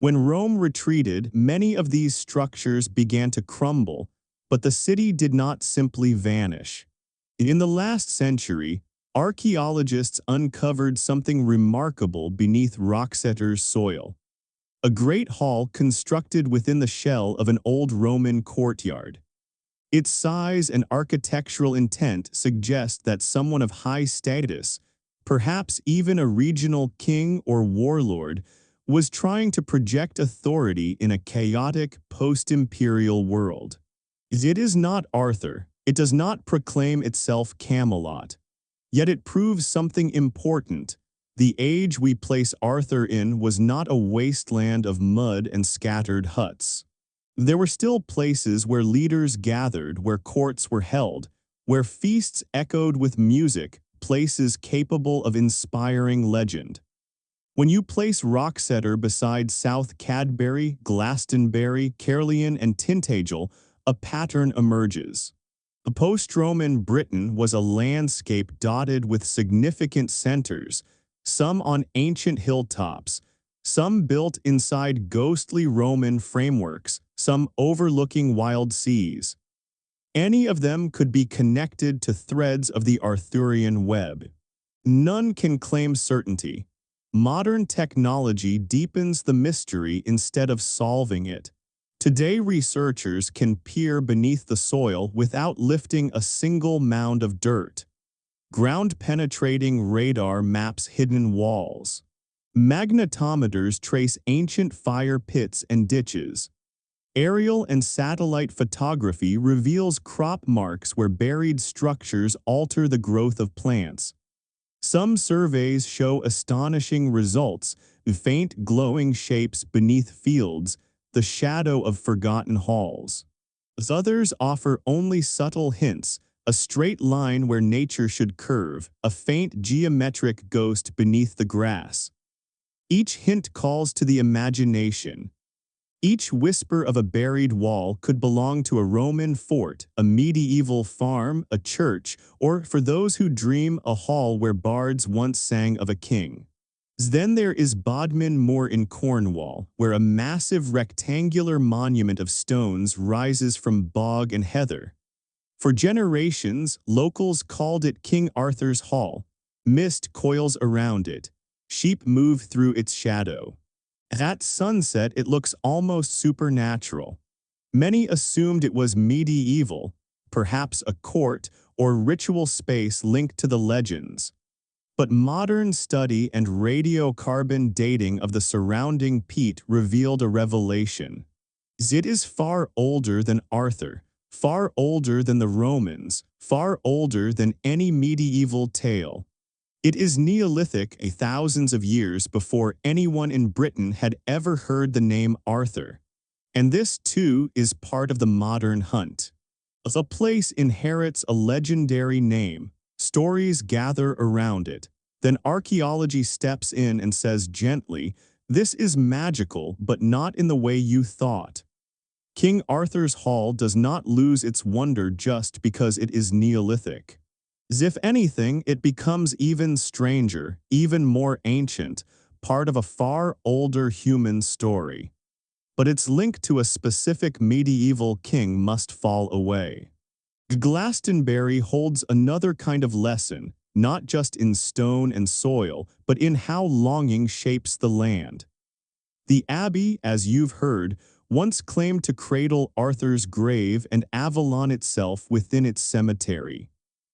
When Rome retreated, many of these structures began to crumble, but the city did not simply vanish. In the last century, archaeologists uncovered something remarkable beneath Wroxeter's soil. A great hall constructed within the shell of an old Roman courtyard. Its size and architectural intent suggest that someone of high status, perhaps even a regional king or warlord, was trying to project authority in a chaotic post-imperial world. It is not Arthur. It does not proclaim itself Camelot. Yet it proves something important. The age we place Arthur in was not a wasteland of mud and scattered huts. There were still places where leaders gathered, where courts were held, where feasts echoed with music, places capable of inspiring legend. When you place Roxeter beside South Cadbury, Glastonbury, Caerleon, and Tintagel, a pattern emerges. The post-Roman Britain was a landscape dotted with significant centers, some on ancient hilltops, some built inside ghostly Roman frameworks, some overlooking wild seas. Any of them could be connected to threads of the Arthurian web. None can claim certainty. Modern technology deepens the mystery instead of solving it. Today, researchers can peer beneath the soil without lifting a single mound of dirt. Ground-penetrating radar maps hidden walls. Magnetometers trace ancient fire pits and ditches. Aerial and satellite photography reveals crop marks where buried structures alter the growth of plants. Some surveys show astonishing results, faint glowing shapes beneath fields, the shadow of forgotten halls. As others offer only subtle hints, a straight line where nature should curve, a faint geometric ghost beneath the grass. Each hint calls to the imagination. Each whisper of a buried wall could belong to a Roman fort, a medieval farm, a church, or, for those who dream, a hall where bards once sang of a king. Then there is Bodmin Moor in Cornwall, where a massive rectangular monument of stones rises from bog and heather. For generations, locals called it King Arthur's Hall. Mist coils around it. Sheep move through its shadow. At sunset, it looks almost supernatural. Many assumed it was medieval, perhaps a court or ritual space linked to the legends. But modern study and radiocarbon dating of the surrounding peat revealed a revelation. It is far older than Arthur, far older than the Romans, far older than any medieval tale. It is Neolithic, thousands of years before anyone in Britain had ever heard the name Arthur. And this, too, is part of the modern hunt. As a place inherits a legendary name, stories gather around it. Then archaeology steps in and says gently, "This is magical, but not in the way you thought." King Arthur's Hall does not lose its wonder just because it is Neolithic. As if anything, it becomes even stranger, even more ancient, part of a far older human story. But its link to a specific medieval king must fall away. Glastonbury holds another kind of lesson, not just in stone and soil, but in how longing shapes the land. The abbey, as you've heard, once claimed to cradle Arthur's grave and Avalon itself within its cemetery.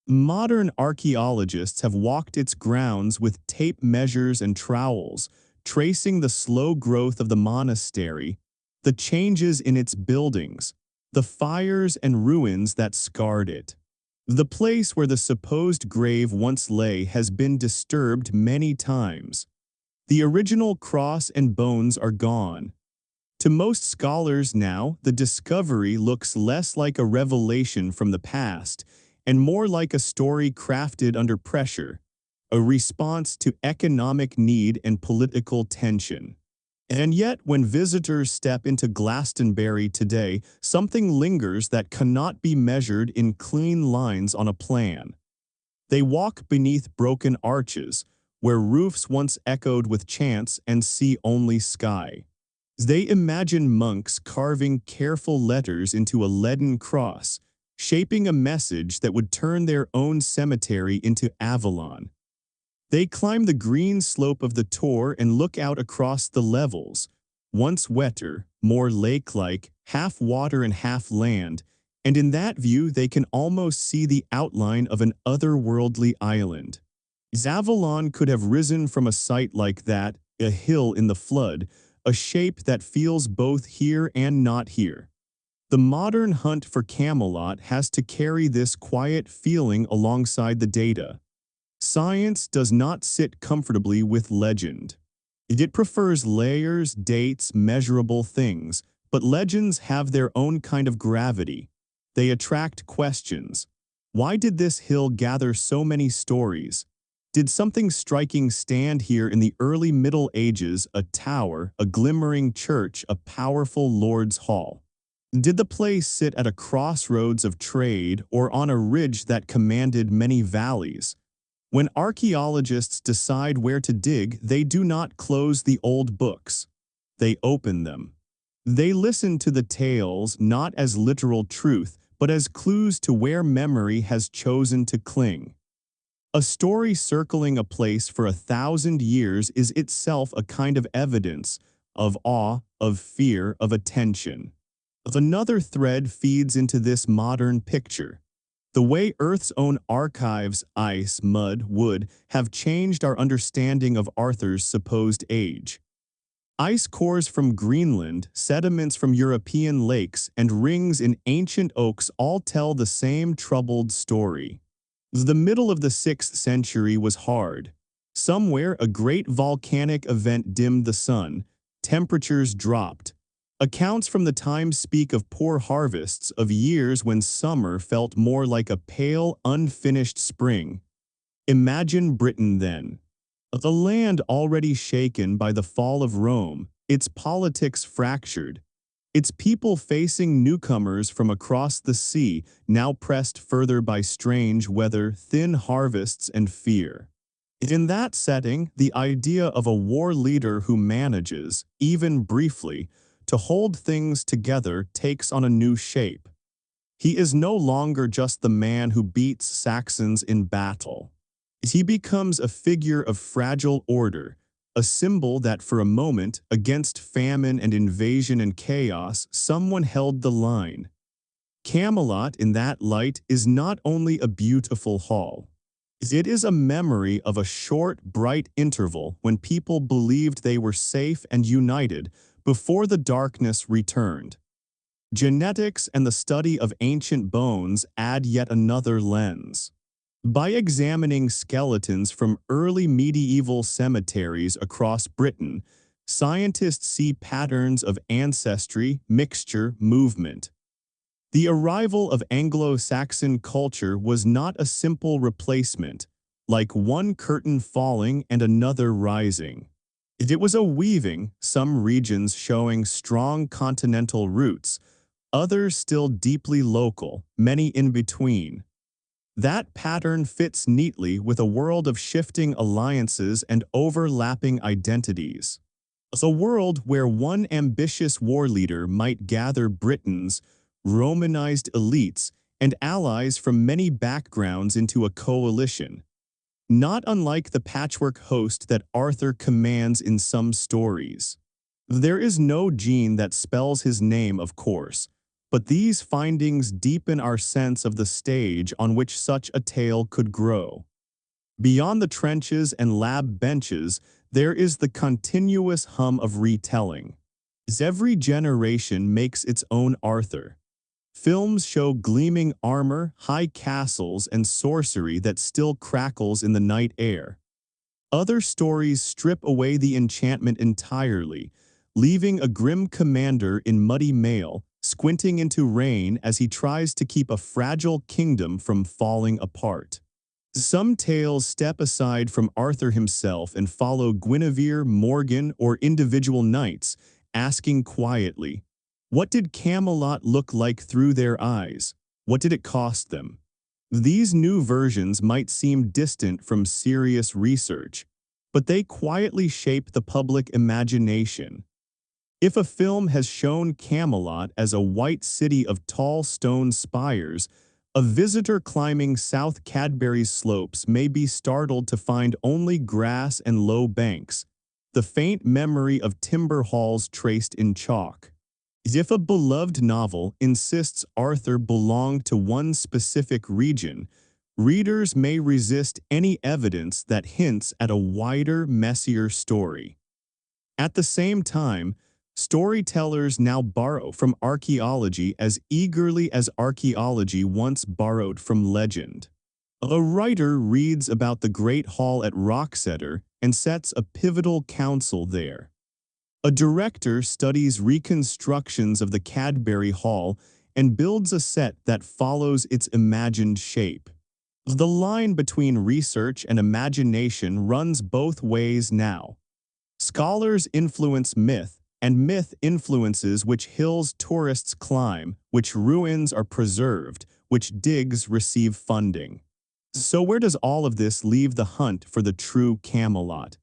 Modern archaeologists have walked its grounds with tape measures and trowels, tracing the slow growth of the monastery, the changes in its buildings, the fires and ruins that scarred it. The place where the supposed grave once lay has been disturbed many times. The original cross and bones are gone. To most scholars now, the discovery looks less like a revelation from the past and more like a story crafted under pressure, a response to economic need and political tension. And yet, when visitors step into Glastonbury today, something lingers that cannot be measured in clean lines on a plan. They walk beneath broken arches, where roofs once echoed with chants and see only sky. They imagine monks carving careful letters into a leaden cross, shaping a message that would turn their own cemetery into Avalon. They climb the green slope of the Tor and look out across the levels, once wetter, more lake-like, half water and half land, and in that view they can almost see the outline of an otherworldly island. Avalon could have risen from a site like that, a hill in the flood, a shape that feels both here and not here. The modern hunt for Camelot has to carry this quiet feeling alongside the data. Science does not sit comfortably with legend. It prefers layers, dates, measurable things, but legends have their own kind of gravity. They attract questions. Why did this hill gather so many stories? Did something striking stand here in the early Middle Ages, a tower, a glimmering church, a powerful lord's hall? Did the place sit at a crossroads of trade or on a ridge that commanded many valleys? When archaeologists decide where to dig, they do not close the old books. They open them. They listen to the tales not as literal truth, but as clues to where memory has chosen to cling. A story circling a place for 1,000 years is itself a kind of evidence, of awe, of fear, of attention. Another thread feeds into this modern picture. The way Earth's own archives, ice, mud, wood, have changed our understanding of Arthur's supposed age. Ice cores from Greenland, sediments from European lakes, and rings in ancient oaks all tell the same troubled story. The middle of the 6th century was hard. Somewhere a great volcanic event dimmed the sun, temperatures dropped. Accounts from the time speak of poor harvests, of years when summer felt more like a pale, unfinished spring. Imagine Britain then. A land already shaken by the fall of Rome, its politics fractured, its people facing newcomers from across the sea, now pressed further by strange weather, thin harvests, and fear. In that setting, the idea of a war leader who manages, even briefly, to hold things together takes on a new shape. He is no longer just the man who beats Saxons in battle. He becomes a figure of fragile order, a symbol that for a moment, against famine and invasion and chaos, someone held the line. Camelot, in that light, is not only a beautiful hall. It is a memory of a short, bright interval when people believed they were safe and united before the darkness returned. Genetics and the study of ancient bones add yet another lens. By examining skeletons from early medieval cemeteries across Britain, scientists see patterns of ancestry, mixture, movement. The arrival of Anglo-Saxon culture was not a simple replacement, like one curtain falling and another rising. It was a weaving, some regions showing strong continental roots, others still deeply local, many in between. That pattern fits neatly with a world of shifting alliances and overlapping identities. A world where one ambitious war leader might gather Britons, Romanized elites, and allies from many backgrounds into a coalition. Not unlike the patchwork host that Arthur commands in some stories. There is no gene that spells his name, of course, but these findings deepen our sense of the stage on which such a tale could grow. Beyond the trenches and lab benches, there is the continuous hum of retelling. As every generation makes its own Arthur. Films show gleaming armor, high castles, and sorcery that still crackles in the night air. Other stories strip away the enchantment entirely, leaving a grim commander in muddy mail, squinting into rain as he tries to keep a fragile kingdom from falling apart. Some tales step aside from Arthur himself and follow Guinevere, Morgan, or individual knights, asking quietly, what did Camelot look like through their eyes? What did it cost them? These new versions might seem distant from serious research, but they quietly shape the public imagination. If a film has shown Camelot as a white city of tall stone spires, a visitor climbing South Cadbury's slopes may be startled to find only grass and low banks, the faint memory of timber halls traced in chalk. If a beloved novel insists Arthur belonged to one specific region, readers may resist any evidence that hints at a wider, messier story. At the same time, storytellers now borrow from archaeology as eagerly as archaeology once borrowed from legend. A writer reads about the Great Hall at Wroxeter and sets a pivotal council there. A director studies reconstructions of the Cadbury Hall and builds a set that follows its imagined shape. The line between research and imagination runs both ways now. Scholars influence myth, and myth influences which hills tourists climb, which ruins are preserved, which digs receive funding. So where does all of this leave the hunt for the true Camelot?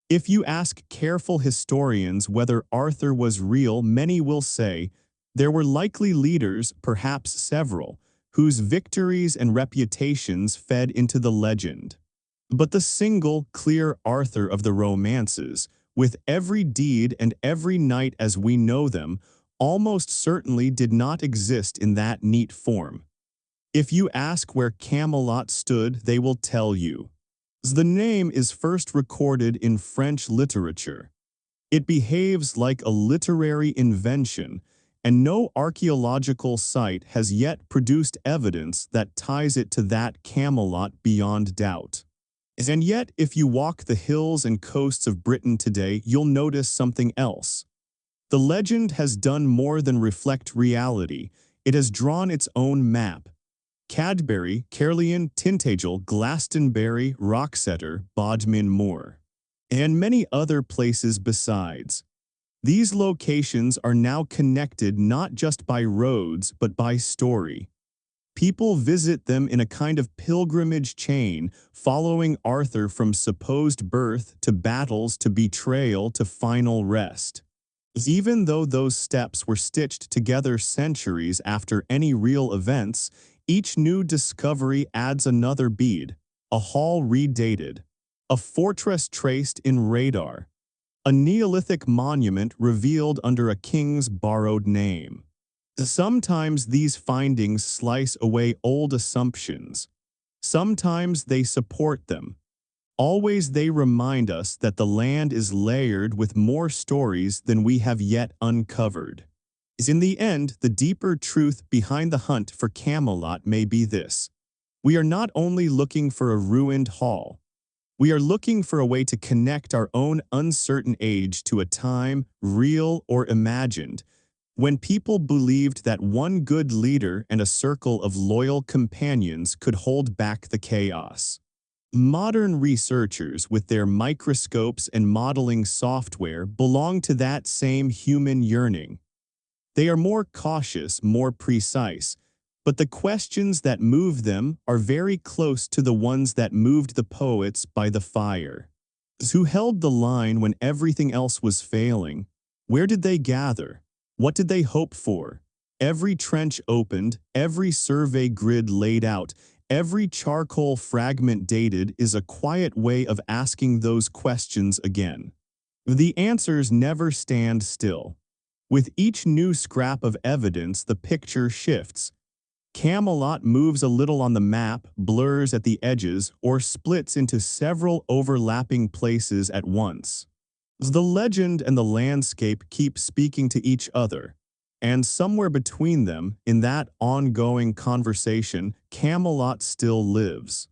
If you ask careful historians whether Arthur was real, many will say there were likely leaders, perhaps several, whose victories and reputations fed into the legend. But the single, clear Arthur of the romances, with every deed and every knight as we know them, almost certainly did not exist in that neat form. If you ask where Camelot stood, they will tell you. The name is first recorded in French literature. It behaves like a literary invention, and no archaeological site has yet produced evidence that ties it to that Camelot beyond doubt. And yet, if you walk the hills and coasts of Britain today, you'll notice something else. The legend has done more than reflect reality. It has drawn its own map. Cadbury, Caerleon, Tintagel, Glastonbury, Roxeter, Bodmin Moor, and many other places besides. These locations are now connected not just by roads but by story. People visit them in a kind of pilgrimage chain, following Arthur from supposed birth to battles to betrayal to final rest. Even though those steps were stitched together centuries after any real events, each new discovery adds another bead, a hall redated, a fortress traced in radar, a Neolithic monument revealed under a king's borrowed name. Sometimes these findings slice away old assumptions. Sometimes they support them. Always they remind us that the land is layered with more stories than we have yet uncovered. In the end, the deeper truth behind the hunt for Camelot may be this. We are not only looking for a ruined hall. We are looking for a way to connect our own uncertain age to a time, real or imagined, when people believed that one good leader and a circle of loyal companions could hold back the chaos. Modern researchers with their microscopes and modeling software belong to that same human yearning. They are more cautious, more precise, but the questions that move them are very close to the ones that moved the poets by the fire. Who held the line when everything else was failing? Where did they gather? What did they hope for? Every trench opened, every survey grid laid out, every charcoal fragment dated is a quiet way of asking those questions again. The answers never stand still. With each new scrap of evidence, the picture shifts. Camelot moves a little on the map, blurs at the edges, or splits into several overlapping places at once. The legend and the landscape keep speaking to each other, and somewhere between them, in that ongoing conversation, Camelot still lives.